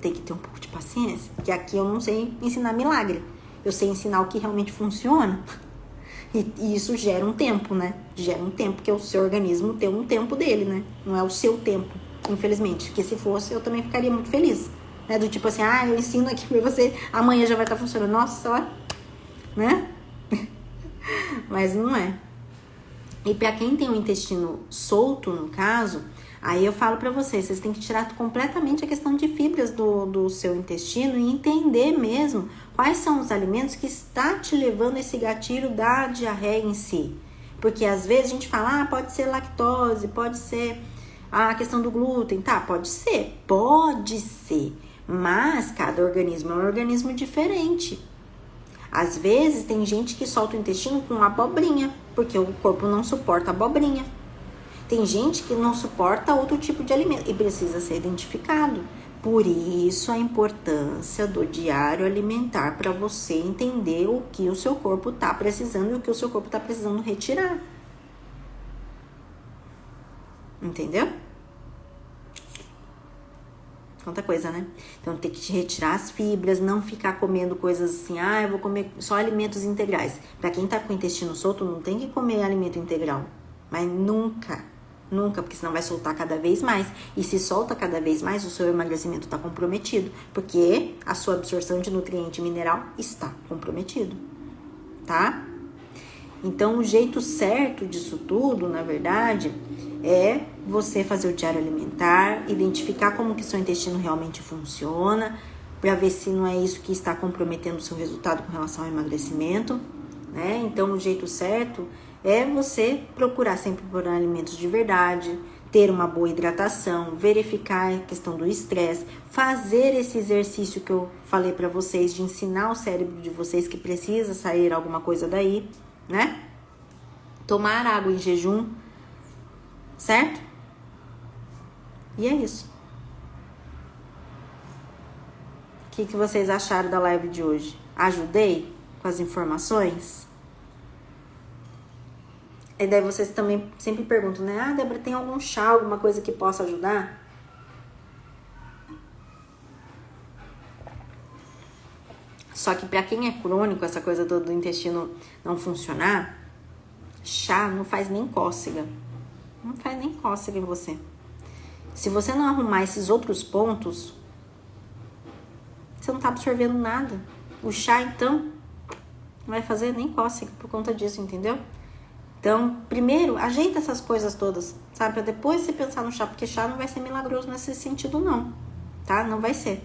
S1: Tem que ter um pouco de paciência. Porque aqui eu não sei ensinar milagre. Eu sei ensinar o que realmente funciona. E isso gera um tempo, né? Gera um tempo, porque o seu organismo tem um tempo dele, né? Não é o seu tempo, infelizmente. Porque se fosse, eu também ficaria muito feliz. Né? Do tipo assim, eu ensino aqui pra você, amanhã já vai estar funcionando. Nossa, olha, né? Mas não é. E pra quem tem o intestino solto, no caso, aí eu falo pra vocês têm que tirar completamente a questão de fibras do seu intestino e entender mesmo quais são os alimentos que está te levando a esse gatilho da diarreia em si. Porque às vezes a gente fala, pode ser lactose, pode ser a questão do glúten, tá? Pode ser. Mas cada organismo é um organismo diferente. Às vezes tem gente que solta o intestino com abobrinha, porque o corpo não suporta abobrinha. Tem gente que não suporta outro tipo de alimento e precisa ser identificado. Por isso a importância do diário alimentar para você entender o que o seu corpo está precisando e o que o seu corpo está precisando retirar. Entendeu? Quanta coisa, né? Então tem que retirar as fibras, não ficar comendo coisas assim, eu vou comer só alimentos integrais. Para quem tá com o intestino solto, não tem que comer alimento integral. Mas nunca, porque senão vai soltar cada vez mais. E se solta cada vez mais, o seu emagrecimento tá comprometido, porque a sua absorção de nutriente e mineral está comprometido, tá? Então, o jeito certo disso tudo, na verdade, é você fazer o diário alimentar, identificar como que seu intestino realmente funciona, para ver se não é isso que está comprometendo o seu resultado com relação ao emagrecimento, né? Então, o jeito certo é você procurar sempre por alimentos de verdade, ter uma boa hidratação, verificar a questão do estresse, fazer esse exercício que eu falei para vocês, de ensinar o cérebro de vocês que precisa sair alguma coisa daí, né? Tomar água em jejum, certo? E é isso. O que vocês acharam da live de hoje? Ajudei com as informações? E daí vocês também sempre perguntam, né? Débora, tem algum chá, alguma coisa que possa ajudar? Só que pra quem é crônico, essa coisa do intestino não funcionar, chá não faz nem cócega. Não faz nem cócega em você. Se você não arrumar esses outros pontos, você não tá absorvendo nada. O chá, então, não vai fazer nem cócega por conta disso, entendeu? Então, primeiro, ajeita essas coisas todas, sabe? Pra depois você pensar no chá, porque chá não vai ser milagroso nesse sentido, não. Tá? Não vai ser.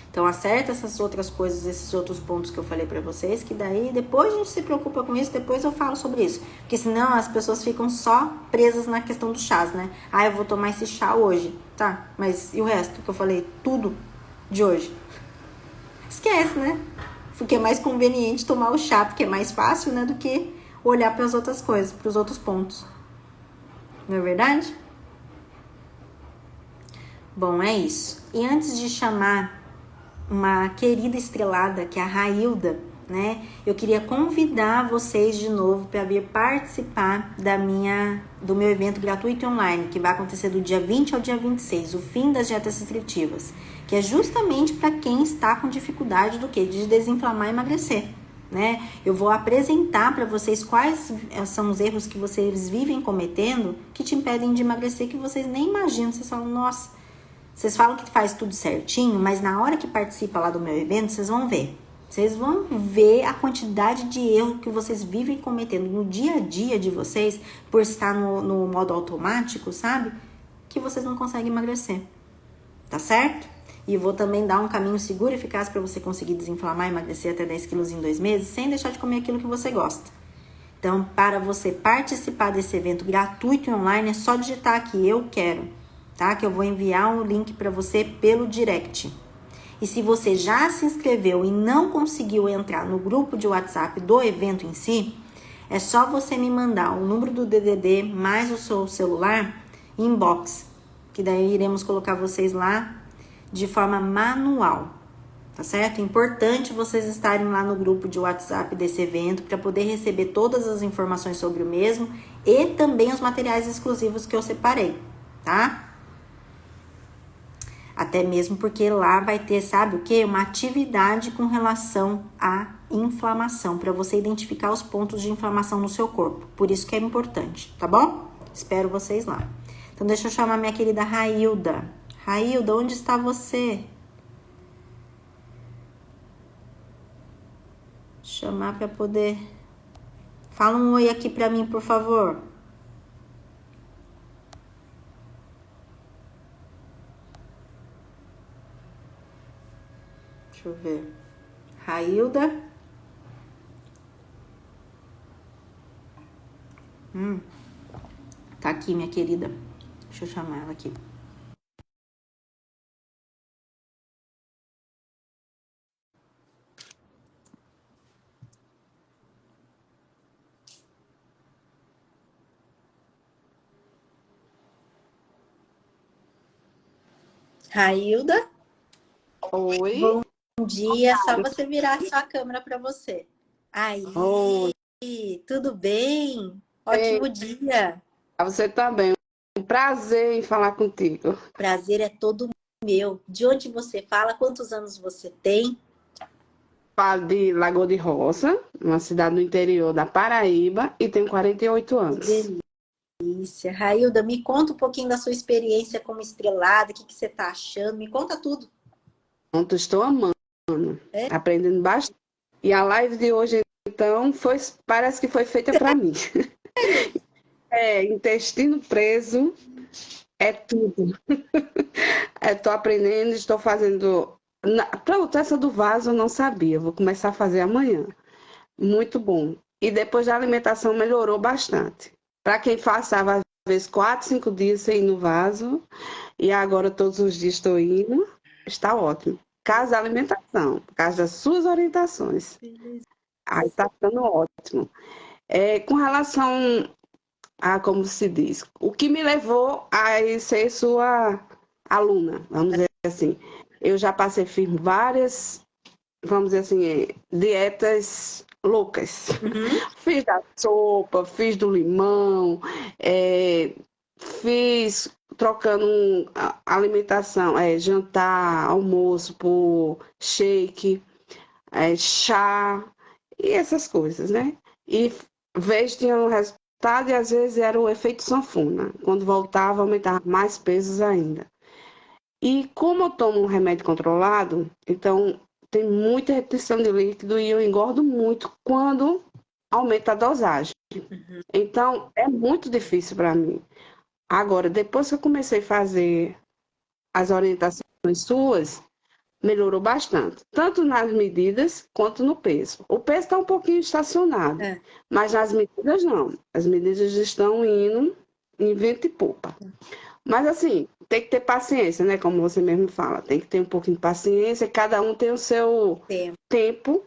S1: Então, acerta essas outras coisas, esses outros pontos que eu falei pra vocês, que daí depois a gente se preocupa com isso, depois eu falo sobre isso. Porque senão as pessoas ficam só presas na questão dos chás, né? Eu vou tomar esse chá hoje, tá? Mas e o resto que eu falei? Tudo de hoje. Esquece, né? Porque é mais conveniente tomar o chá, porque é mais fácil, né? Do que olhar para as outras coisas, para os outros pontos. Não é verdade? Bom, é isso. E antes de chamar uma querida estrelada, que é a Railda, né? Eu queria convidar vocês de novo para vir participar do meu evento gratuito online, que vai acontecer do dia 20 ao dia 26, o fim das dietas restritivas, que é justamente para quem está com dificuldade do quê? De desinflamar e emagrecer, né? Eu vou apresentar para vocês quais são os erros que vocês vivem cometendo que te impedem de emagrecer, que vocês nem imaginam. Vocês falam, nossa, vocês falam que faz tudo certinho, mas na hora que participa lá do meu evento, vocês vão ver. Vocês vão ver a quantidade de erro que vocês vivem cometendo no dia a dia de vocês, por estar no modo automático, sabe? Que vocês não conseguem emagrecer. Tá certo? E eu vou também dar um caminho seguro e eficaz para você conseguir desinflamar e emagrecer até 10 quilos em 2 meses, sem deixar de comer aquilo que você gosta. Então, para você participar desse evento gratuito e online, é só digitar aqui, eu quero, tá? Que eu vou enviar um link para você pelo direct. E se você já se inscreveu e não conseguiu entrar no grupo de WhatsApp do evento em si, é só você me mandar o número do DDD mais o seu celular inbox, que daí iremos colocar vocês lá de forma manual, tá certo? Importante vocês estarem lá no grupo de WhatsApp desse evento para poder receber todas as informações sobre o mesmo e também os materiais exclusivos que eu separei, tá? Até mesmo porque lá vai ter, sabe o que? Uma atividade com relação à inflamação, para você identificar os pontos de inflamação no seu corpo. Por isso que é importante, tá bom? Espero vocês lá. Então, deixa eu chamar minha querida Railda. Railda, onde está você? Chamar para poder... Fala um oi aqui para mim, por favor. Deixa eu ver. Railda. Tá aqui, minha querida. Deixa eu chamar ela aqui. Railda.
S2: Oi.
S1: Bom dia, só você virar a sua câmera para você. Aí,
S2: Oi.
S1: tudo bem? Ótimo dia.
S2: Você também. Um prazer em falar contigo.
S1: Prazer é todo meu. De onde você fala? Quantos anos você tem?
S2: Falo de Lagoa de Roça, uma cidade do interior da Paraíba, e tenho 48 anos.
S1: Delícia. Railda, me conta um pouquinho da sua experiência como estrelada, o que você tá achando? Me conta tudo.
S2: Então, estou amando, aprendendo bastante. E a live de hoje, então, parece que foi feita para mim. Intestino preso é tudo. Estou aprendendo, estou fazendo... Pronto, essa do vaso eu não sabia, vou começar a fazer amanhã. Muito bom. E depois da alimentação melhorou bastante. Para quem passava, às vezes, 4, 5 dias sem ir no vaso, e agora todos os dias estou indo, está ótimo. Por causa da alimentação, por causa das suas orientações. Aí está ficando ótimo. Com relação a, como se diz, o que me levou a ser sua aluna, vamos dizer assim. Eu já passei, fiz várias, vamos dizer assim, dietas loucas. Fiz da sopa, fiz do limão, fiz trocando alimentação, jantar, almoço por shake, chá e essas coisas, né? E vejo tinha um resultado e às vezes era o efeito sanfona. Quando voltava, aumentava mais pesos ainda. E como eu tomo um remédio controlado, então tem muita retenção de líquido e eu engordo muito quando aumenta a dosagem. Então, é muito difícil para mim. Agora, depois que eu comecei a fazer as orientações suas, melhorou bastante. Tanto nas medidas quanto no peso. O peso está um pouquinho estacionado, mas nas medidas não. As medidas estão indo em vento e popa. Mas assim, tem que ter paciência, né? Como você mesmo fala. Tem que ter um pouquinho de paciência. Cada um tem o seu tempo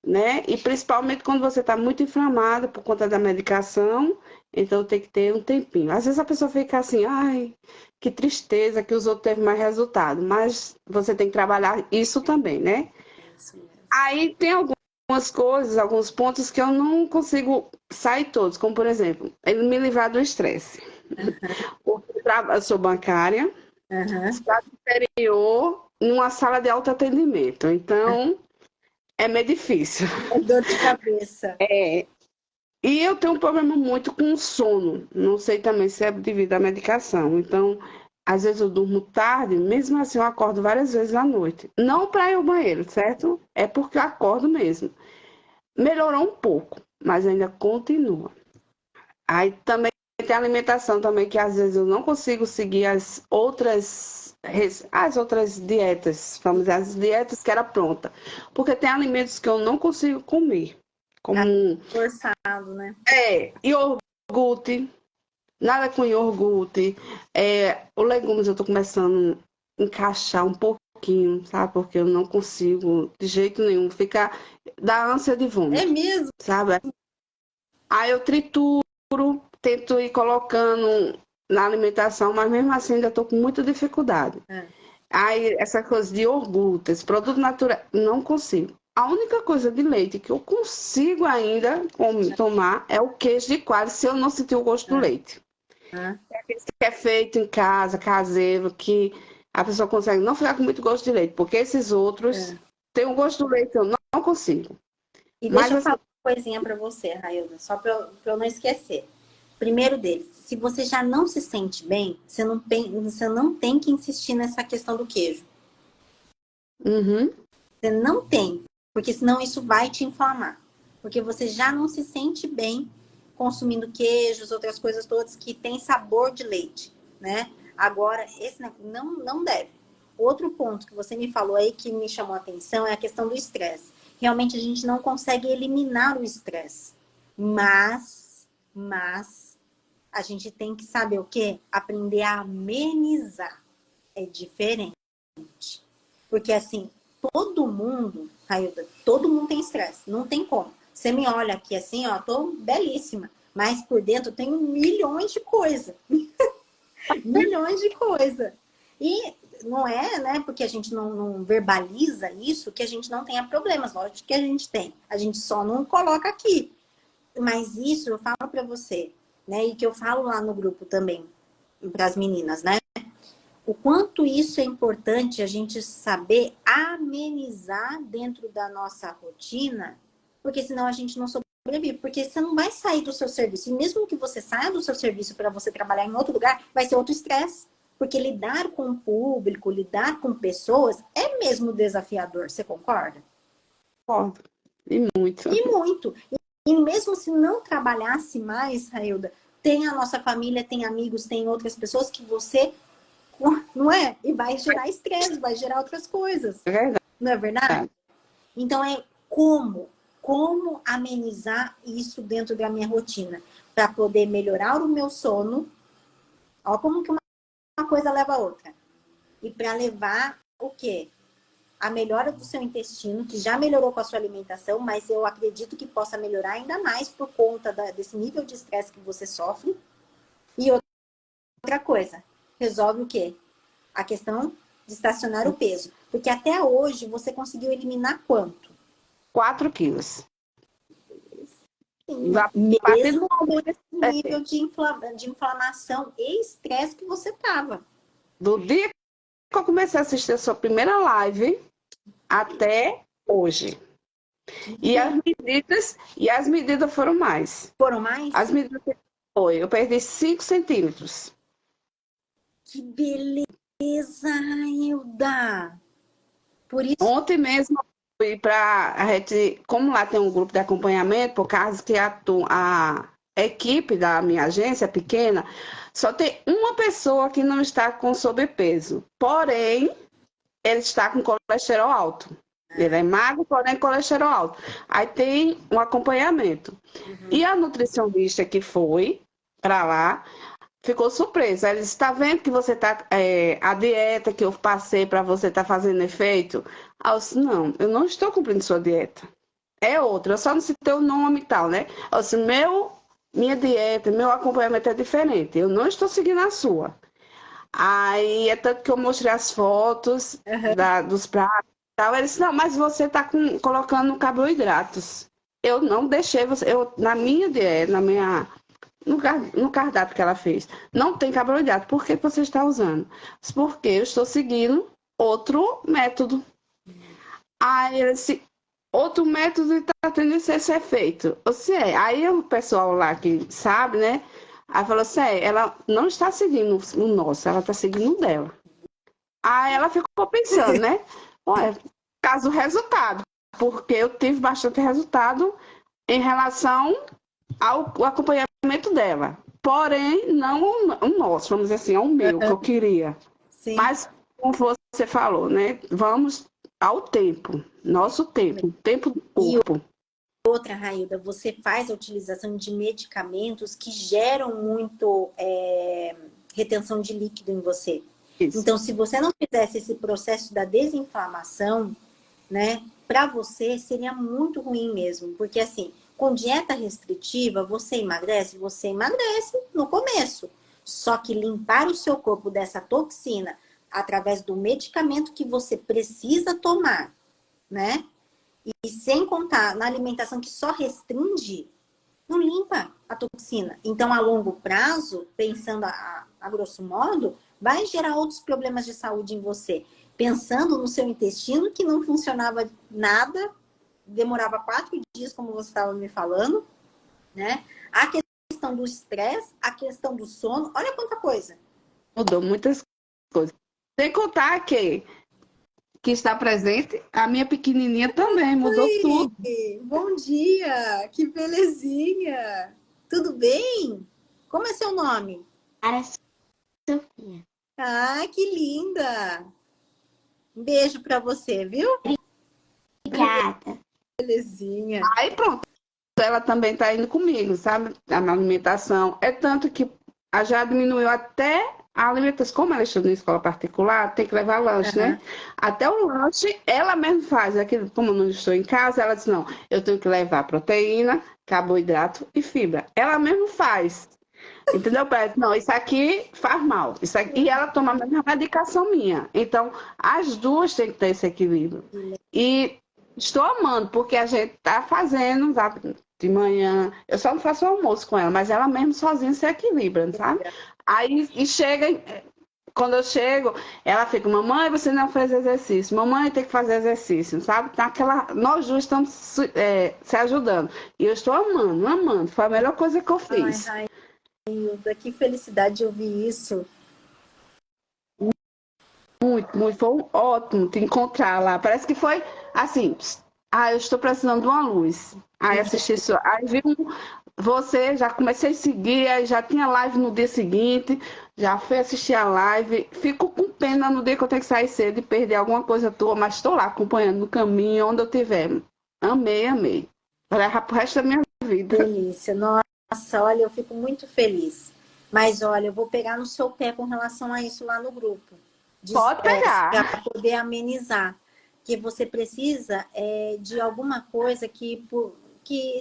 S2: né? E principalmente quando você está muito inflamado por conta da medicação, então tem que ter um tempinho. Às vezes a pessoa fica assim, ai, que tristeza que os outros teve mais resultado, mas você tem que trabalhar isso também, né?
S1: Isso mesmo.
S2: Aí tem algumas coisas, alguns pontos que eu não consigo sair todos, como por exemplo, ele me livrar do estresse. Porque eu sou bancária,
S1: Aham.
S2: estado superior, numa sala de autoatendimento, então é meio difícil.
S1: É dor de cabeça.
S2: E eu tenho um problema muito com o sono. Não sei também se é devido à medicação. Então, às vezes eu durmo tarde, mesmo assim eu acordo várias vezes à noite. Não para ir ao banheiro, certo? É porque eu acordo mesmo. Melhorou um pouco, mas ainda continua. Aí também tem a alimentação também, que às vezes eu não consigo seguir as outras dietas, vamos dizer, as dietas que era pronta. Porque tem alimentos que eu não consigo comer.
S1: Ah,
S2: Como
S1: forçado, né?
S2: iogurte, nada com iogurte. Os legumes eu estou começando a encaixar um pouquinho, sabe? Porque eu não consigo de jeito nenhum. Fica da ânsia de
S1: É
S2: vômito,
S1: mesmo?
S2: sabe? Aí eu trituro, tento ir colocando na alimentação, mas mesmo assim ainda estou com muita dificuldade.
S1: É.
S2: Aí essa coisa de iogurte, esse produto natural, não consigo. A única coisa de leite que eu consigo ainda tomar é o queijo de coalho, se eu não sentir o gosto do
S1: É.
S2: leite.
S1: É.
S2: Esse que é feito em casa, caseiro, que a pessoa consegue não ficar com muito gosto de leite, porque esses outros
S1: É.
S2: têm o gosto do leite, eu não consigo.
S1: E deixa
S2: Mas
S1: eu
S2: assim,
S1: falar uma coisinha para você, Railda, só para eu não esquecer. Primeiro deles, se você já não se sente bem, você não tem que insistir nessa questão do queijo.
S2: uhum,
S1: Você não tem, porque senão isso vai te inflamar. Porque você já não se sente bem consumindo queijos, outras coisas todas que têm sabor de leite, né? Agora, esse não deve. Outro ponto que você me falou aí que me chamou a atenção é a questão do estresse. Realmente a gente não consegue eliminar o estresse, mas a gente tem que saber o quê? Aprender a amenizar. É diferente. Porque assim, todo mundo, Railda, todo mundo tem estresse. Não tem como. Você me olha aqui assim, ó, tô belíssima. Mas por dentro eu tenho milhões de coisas. Milhões de coisas. E não é, né, porque a gente não verbaliza isso que a gente não tenha problemas. Lógico que a gente tem. A gente só não coloca aqui. Mas isso eu falo para você, né? E que eu falo lá no grupo também, para as meninas, né? O quanto isso é importante a gente saber amenizar dentro da nossa rotina, porque senão a gente não sobrevive. Porque você não vai sair do seu serviço. E mesmo que você saia do seu serviço para você trabalhar em outro lugar, vai ser outro estresse. Porque lidar com o público, lidar com pessoas, é mesmo desafiador. Você concorda?
S2: concordo. E muito.
S1: E muito. E mesmo se não trabalhasse mais, Railda, tem a nossa família, tem amigos, tem outras pessoas que você, não é? E vai gerar estresse, vai gerar outras coisas.
S2: É verdade.
S1: Não é verdade? Então é como amenizar isso dentro da minha rotina para poder melhorar o meu sono. Olha como que uma coisa leva a outra. E para levar o quê? A melhora do seu intestino, que já melhorou com a sua alimentação, mas eu acredito que possa melhorar ainda mais por conta desse nível de estresse que você sofre. E outra coisa, resolve o quê? A questão de estacionar o peso. Porque até hoje você conseguiu eliminar quanto?
S2: 4 quilos.
S1: Sim,
S2: Já batendo
S1: mesmo com esse nível de inflamação e estresse que você tava.
S2: do dia que eu comecei a assistir a sua primeira live até hoje. E as medidas foram mais.
S1: Foram mais?
S2: As medidas eu perdi 5 centímetros.
S1: Que beleza, Hilda! Por isso,
S2: Ontem mesmo eu fui para a gente, como lá tem um grupo de acompanhamento, por causa que a equipe da minha agência é pequena, só tem uma pessoa que não está com sobrepeso. Porém, ele está com colesterol alto. Ele é magro, porém colesterol alto. Aí tem um acompanhamento. E a nutricionista que foi para lá ficou surpresa. Ela disse: está vendo que você tá, a dieta que eu passei para você tá fazendo efeito? Aí eu disse: não, eu não estou cumprindo sua dieta. é outra. Eu só não citei o nome e tal, né? Assim, minha dieta, meu acompanhamento é diferente. Eu não estou seguindo a sua. Aí é tanto que eu mostrei as fotos
S1: Aham.
S2: dos pratos e tal. Ele disse, não, mas você está colocando carboidratos. Eu não deixei você. Na minha dieta, no cardápio que ela fez, não tem carboidrato. Por que você está usando? Porque eu estou seguindo outro método. Aí ele disse, outro método está tendo esse efeito. Você é. Aí o pessoal lá que sabe, né? Aí falou assim, ela não está seguindo o nosso, ela está seguindo o dela. Aí ela ficou pensando, né? Ué, caso resultado, porque eu tive bastante resultado em relação ao acompanhamento dela. Porém, não o nosso, vamos dizer assim, é o meu que eu queria.
S1: Sim.
S2: Mas, como você falou, né? Vamos ao tempo, nosso tempo, o tempo do
S1: E
S2: corpo.
S1: outra, Railda, você faz a utilização de medicamentos que geram muito retenção de líquido em você.
S2: Isso.
S1: Então, se você não fizesse esse processo da desinflamação, né, para você seria muito ruim mesmo, porque assim, com dieta restritiva, você emagrece no começo. Só que limpar o seu corpo dessa toxina através do medicamento que você precisa tomar, né? E sem contar na alimentação que só restringe, não limpa a toxina. Então, a longo prazo, pensando a grosso modo, vai gerar outros problemas de saúde em você. Pensando no seu intestino, que não funcionava nada, demorava 4 dias, como você estava me falando, né? A questão do estresse, a questão do sono, olha quanta coisa.
S2: Mudou muitas coisas. Sem contar que está presente, a minha pequenininha também mudou
S1: Oi,
S2: tudo.
S1: bom dia, que belezinha. Tudo bem? Como é seu nome?
S3: Para Sofia.
S1: Ah, que linda! Um beijo pra você, viu?
S3: Obrigada.
S1: Belezinha.
S2: Aí pronto, ela também está indo comigo, sabe? A minha alimentação. É tanto que já diminuiu até a alimentação. Como ela estuda em escola particular, tem que levar lanche, né?
S1: Aham.
S2: Até o lanche ela mesma faz. Aqui, como eu não estou em casa, ela diz, não, eu tenho que levar proteína, carboidrato e fibra. Ela mesma faz. Entendeu, Pet? Não, isso aqui faz mal. Isso aqui... E ela toma a mesma medicação minha. Então, as duas têm que ter esse equilíbrio. E estou amando, porque a gente tá fazendo, sabe, de manhã. Eu só não faço o almoço com ela, mas ela mesmo sozinha se equilibra, sabe? Aí e chega, quando eu chego, ela fica, mamãe, você não fez exercício, mamãe tem que fazer exercício, sabe? Tá nós duas estamos se ajudando. E eu estou amando, amando. Foi a melhor coisa que eu fiz.
S1: Ai, Railda, que felicidade de ouvir isso.
S2: Muito, muito, foi ótimo te encontrar lá. Parece que foi assim, eu estou precisando de uma luz. Aí assisti isso, aí vi você, já comecei a seguir, aí já tinha live no dia seguinte, já fui assistir a live. Fico com pena no dia que eu tenho que sair cedo e perder alguma coisa tua, mas estou lá acompanhando no caminho, onde eu estiver. Amei, amei. Vai levar pro resto da minha vida.
S1: Delícia. Nossa, olha, eu fico muito feliz. Mas olha, eu vou pegar no seu pé com relação a isso lá no grupo de
S2: Pode
S1: estresse,
S2: pegar.
S1: para poder amenizar. Que você precisa de alguma coisa que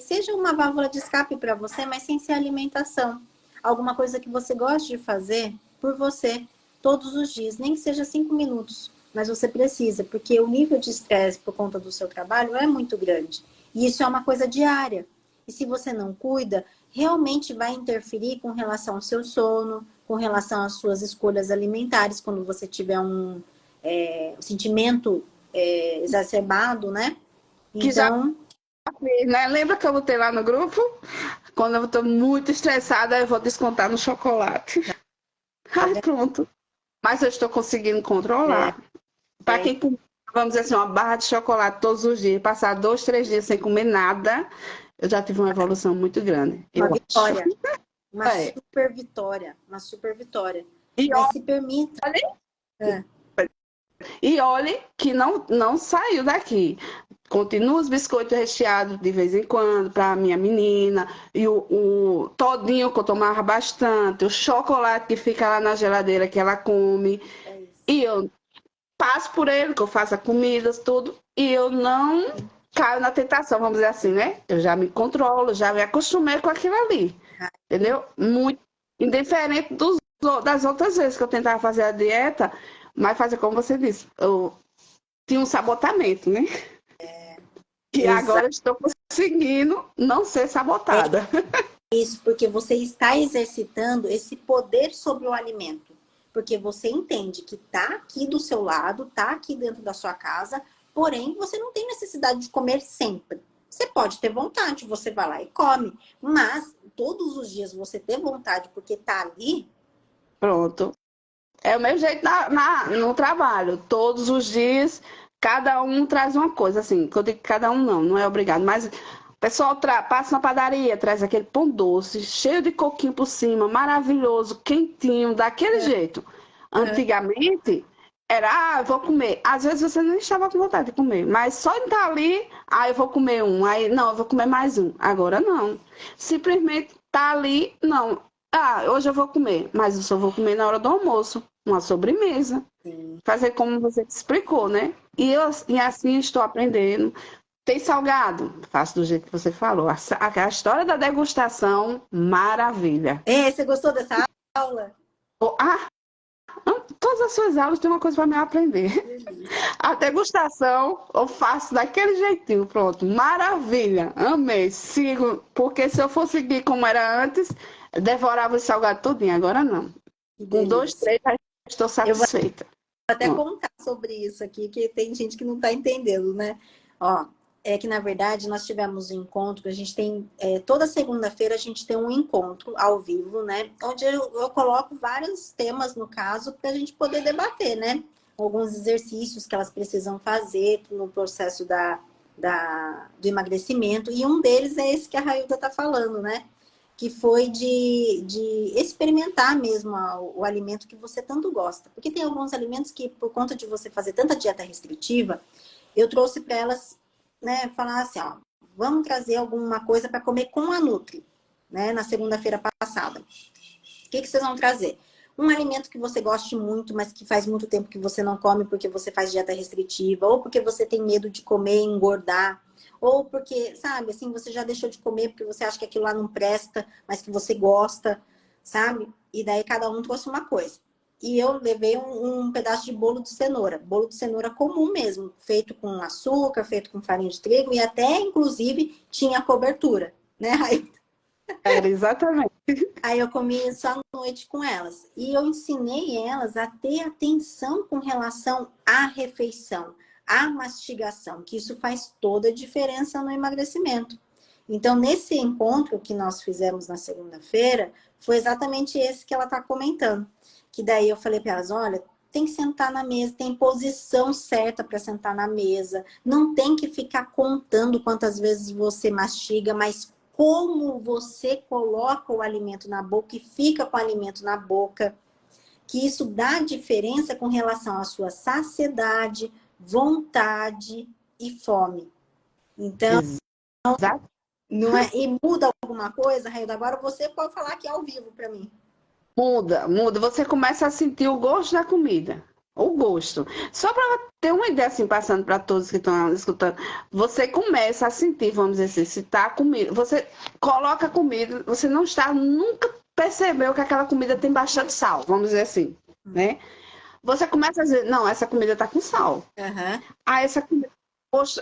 S1: seja uma válvula de escape para você, mas sem ser alimentação. Alguma coisa que você goste de fazer por você todos os dias, nem que seja 5 minutos. Mas você precisa, porque o nível de estresse por conta do seu trabalho é muito grande. E isso é uma coisa diária. E se você não cuida, realmente vai interferir com relação ao seu sono, com relação às suas escolhas alimentares, quando você tiver um sentimento exacerbado, né?
S2: Que já
S1: Então,
S2: fiz, né? Lembra que eu botei lá no grupo? Quando eu estou muito estressada, eu vou descontar no chocolate. Ai, pronto. Mas eu estou conseguindo controlar. Para quem, vamos dizer assim, uma barra de chocolate todos os dias, passar 2, 3 dias sem comer nada, eu já tive uma evolução muito grande.
S1: uma
S2: Eu acho.
S1: vitória, uma
S2: É.
S1: super vitória, uma super vitória.
S2: E
S1: Mas se permita.
S2: olha,
S1: É,
S2: e olhe que não saiu daqui. Continua os biscoitos recheados de vez em quando para minha menina, e o todinho que eu tomava bastante, o chocolate que fica lá na geladeira que ela come.
S1: é isso.
S2: E eu passo por ele, que eu faço a comida, tudo, e eu não caio na tentação, vamos dizer assim, né? Eu já me controlo, já me acostumei com aquilo ali, entendeu? Muito indiferente das outras vezes que eu tentava fazer a dieta, mas fazer como você disse, eu tinha um sabotamento, né? E
S1: Exato.
S2: agora estou conseguindo não ser sabotada.
S1: Isso, porque você está exercitando esse poder sobre o alimento. Porque você entende que está aqui do seu lado, está aqui dentro da sua casa, porém você não tem necessidade de comer sempre. Você pode ter vontade, você vai lá e come. Mas todos os dias você ter vontade porque está ali,
S2: Pronto. É o mesmo jeito no trabalho. Todos os dias, cada um traz uma coisa. Assim, quando eu digo cada um, não é obrigado. Mas o pessoal passa na padaria, traz aquele pão doce, cheio de coquinho por cima, maravilhoso, quentinho, daquele jeito. Antigamente, era, eu vou comer. Às vezes você nem estava com vontade de comer, mas só de estar ali, eu vou comer um. Aí, não, eu vou comer mais um. Agora não. Simplesmente tá ali, não. Hoje eu vou comer, mas eu só vou comer na hora do almoço, uma sobremesa.
S1: sim,
S2: Fazer como você explicou, né? E assim estou aprendendo. Tem salgado? Faço do jeito que você falou. A história da degustação, maravilha.
S1: você gostou dessa aula?
S2: Oh, todas as suas aulas têm uma coisa para me aprender. A degustação eu faço daquele jeitinho, pronto. Maravilha, amei. Sigo, porque se eu for seguir como era antes, devorava o salgado todinho. Agora não.
S1: Que
S2: Com dois,
S1: delícia.
S2: três, já estou
S1: Eu vou
S2: satisfeita.
S1: até contar sobre isso aqui, que tem gente que não está entendendo, né? Ó, é que na verdade nós tivemos um encontro, a gente tem, toda segunda-feira a gente tem um encontro ao vivo, né? Onde eu coloco vários temas, no caso, para a gente poder debater, né? Alguns exercícios que elas precisam fazer no processo do emagrecimento, e um deles é esse que a Railda está falando, né? Que foi de experimentar mesmo o alimento que você tanto gosta. Porque tem alguns alimentos que, por conta de você fazer tanta dieta restritiva, eu trouxe para elas, né, falar assim, ó, vamos trazer alguma coisa para comer com a Nutri, né, na segunda-feira passada. O que vocês vão trazer? Um alimento que você goste muito, mas que faz muito tempo que você não come porque você faz dieta restritiva, ou porque você tem medo de comer e engordar, ou porque, sabe, assim, você já deixou de comer porque você acha que aquilo lá não presta, mas que você gosta, sabe? E daí cada um trouxe uma coisa. E eu levei um pedaço de bolo de cenoura comum mesmo, feito com açúcar, feito com farinha de trigo, e até, inclusive, tinha cobertura, né?
S2: Era exatamente.
S1: Aí eu comi isso à noite com elas. E eu ensinei elas a ter atenção com relação à refeição, à mastigação, que isso faz toda a diferença no emagrecimento. Então, nesse encontro que nós fizemos na segunda-feira, foi exatamente esse que ela está comentando. Que daí eu falei para elas, olha, tem que sentar na mesa, tem posição certa para sentar na mesa, não tem que ficar contando quantas vezes você mastiga, mas como você coloca o alimento na boca e fica com o alimento na boca, que isso dá diferença com relação à sua saciedade, vontade e fome. Então,
S2: Exato.
S1: não é, e muda alguma coisa, Railda? Agora você pode falar aqui ao vivo para mim.
S2: Muda, muda. Você começa a sentir o gosto da comida. O gosto. Só para ter uma ideia, assim, passando para todos que estão escutando, você começa a sentir, vamos dizer assim, se está comida. Você coloca a comida, você não está, nunca percebeu que aquela comida tem bastante sal, vamos dizer assim, né? Você começa a dizer, não, essa comida está com sal.
S1: Uhum.
S2: Essa comida.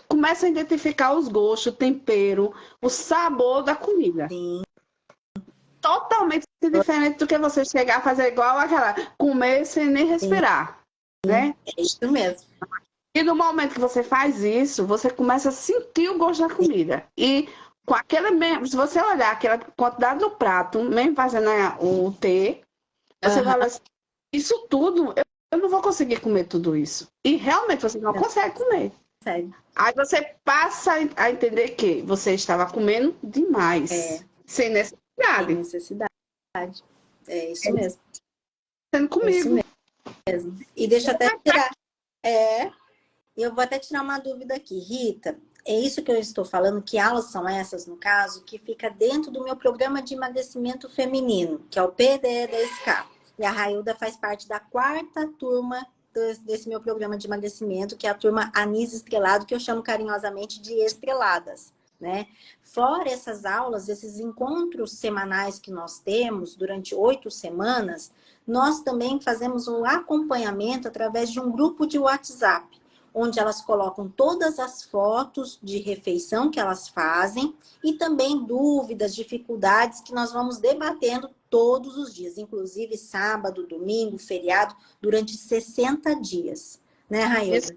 S2: Começa a identificar os gostos, o tempero, o sabor da comida.
S1: Sim.
S2: Totalmente diferente do que você chegar a fazer igual aquela, comer sem nem respirar, né?
S1: É isso mesmo.
S2: E no momento que você faz isso, você começa a sentir o gosto da comida. E com aquele mesmo, se você olhar aquela quantidade do prato, mesmo fazendo o T, você vai olhar assim, isso tudo, eu não vou conseguir comer tudo isso. E realmente você não consegue comer.
S1: Sério.
S2: Aí você passa a entender que você estava comendo demais, sem
S1: Tem
S2: necessidade,
S1: necessidade. É isso mesmo.
S2: sendo
S1: É isso
S2: comigo.
S1: mesmo. E deixa eu até tirar. Eu vou até tirar uma dúvida aqui. Rita, é isso que eu estou falando? Que aulas são essas, no caso, que fica dentro do meu programa de emagrecimento feminino, que é o PDE10K. E a Railda faz parte da 4ª turma desse meu programa de emagrecimento, que é a turma Anis Estrelado, que eu chamo carinhosamente de Estreladas, né? Fora essas aulas, esses encontros semanais que nós temos durante 8 semanas, nós também fazemos um acompanhamento através de um grupo de WhatsApp, onde elas colocam todas as fotos de refeição que elas fazem e também dúvidas, dificuldades que nós vamos debatendo todos os dias, inclusive sábado, domingo, feriado, durante 60 dias. Né, Railda?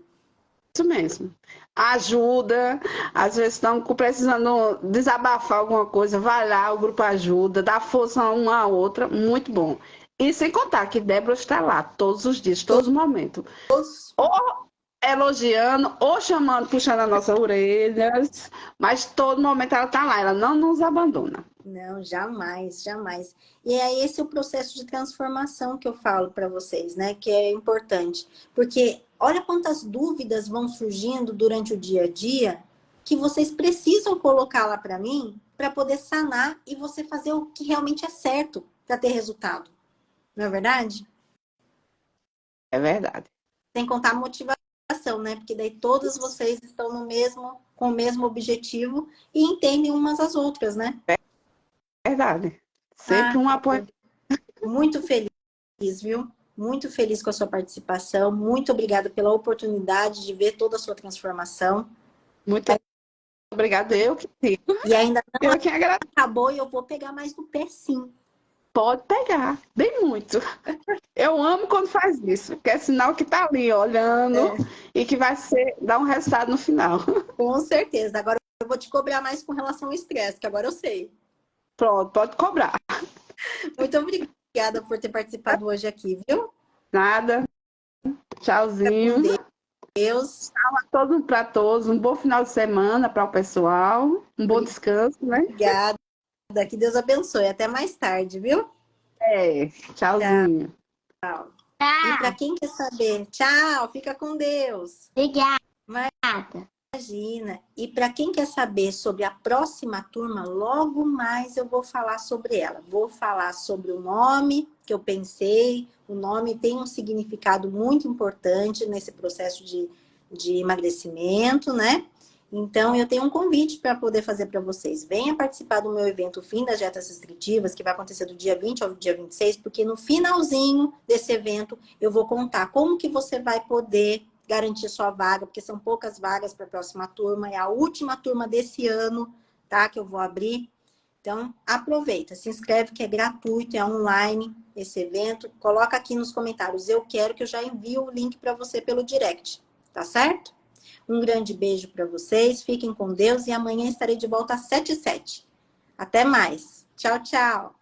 S2: Isso mesmo. Ajuda, às vezes estão precisando desabafar alguma coisa, vai lá, o grupo ajuda, dá força uma à outra, muito bom. E sem contar que Débora está lá todos os dias, todos os momentos. Ou elogiando, ou chamando, puxando as nossas orelhas, mas todo momento ela está lá, ela não nos abandona.
S1: Não, jamais, jamais. E é esse o processo de transformação que eu falo para vocês, né? Que é importante. Porque olha quantas dúvidas vão surgindo durante o dia a dia que vocês precisam colocar lá para mim para poder sanar e você fazer o que realmente é certo para ter resultado. Não é verdade?
S2: É verdade.
S1: Sem contar a motivação, né? Porque daí todas vocês estão com o mesmo objetivo e entendem umas às outras, né?
S2: Verdade. Sempre um apoio.
S1: Muito feliz, viu? Muito feliz com a sua participação. Muito obrigada pela oportunidade de ver toda a sua transformação.
S2: Muito obrigada, eu que sim.
S1: E ainda não
S2: Eu que agradeço.
S1: acabou e eu vou pegar mais no pé, sim.
S2: Pode pegar, bem muito. Eu amo quando faz isso, porque é sinal que tá ali olhando e que vai dar um resultado no final.
S1: Com certeza. Agora eu vou te cobrar mais com relação ao estresse, que agora eu sei.
S2: Pronto, pode cobrar.
S1: Muito obrigada por ter participado hoje aqui, viu?
S2: Nada. Tchauzinho.
S1: Deus.
S2: Tchau para todos. Um bom final de semana para o pessoal. Um bom descanso, né?
S1: Obrigada. Que Deus abençoe. Até mais tarde, viu?
S2: Tchauzinho.
S1: Tchau. E para quem quer saber, tchau, fica com Deus.
S3: Obrigada.
S1: Imagina. E para quem quer saber sobre a próxima turma, logo mais eu vou falar sobre ela. Vou falar sobre o nome que eu pensei. O nome tem um significado muito importante nesse processo de emagrecimento, né? Então, eu tenho um convite para poder fazer para vocês. Venha participar do meu evento Fim das Dietas Restritivas, que vai acontecer do dia 20 ao dia 26, porque no finalzinho desse evento eu vou contar como que você vai poder garantir sua vaga, porque são poucas vagas para a próxima turma, é a última turma desse ano, tá? Que eu vou abrir. Então, aproveita, se inscreve que é gratuito, é online esse evento. Coloca aqui nos comentários, eu quero, que eu já envio o link para você pelo direct, tá certo? Um grande beijo para vocês, fiquem com Deus e amanhã estarei de volta às 7h07. Até mais. Tchau, tchau.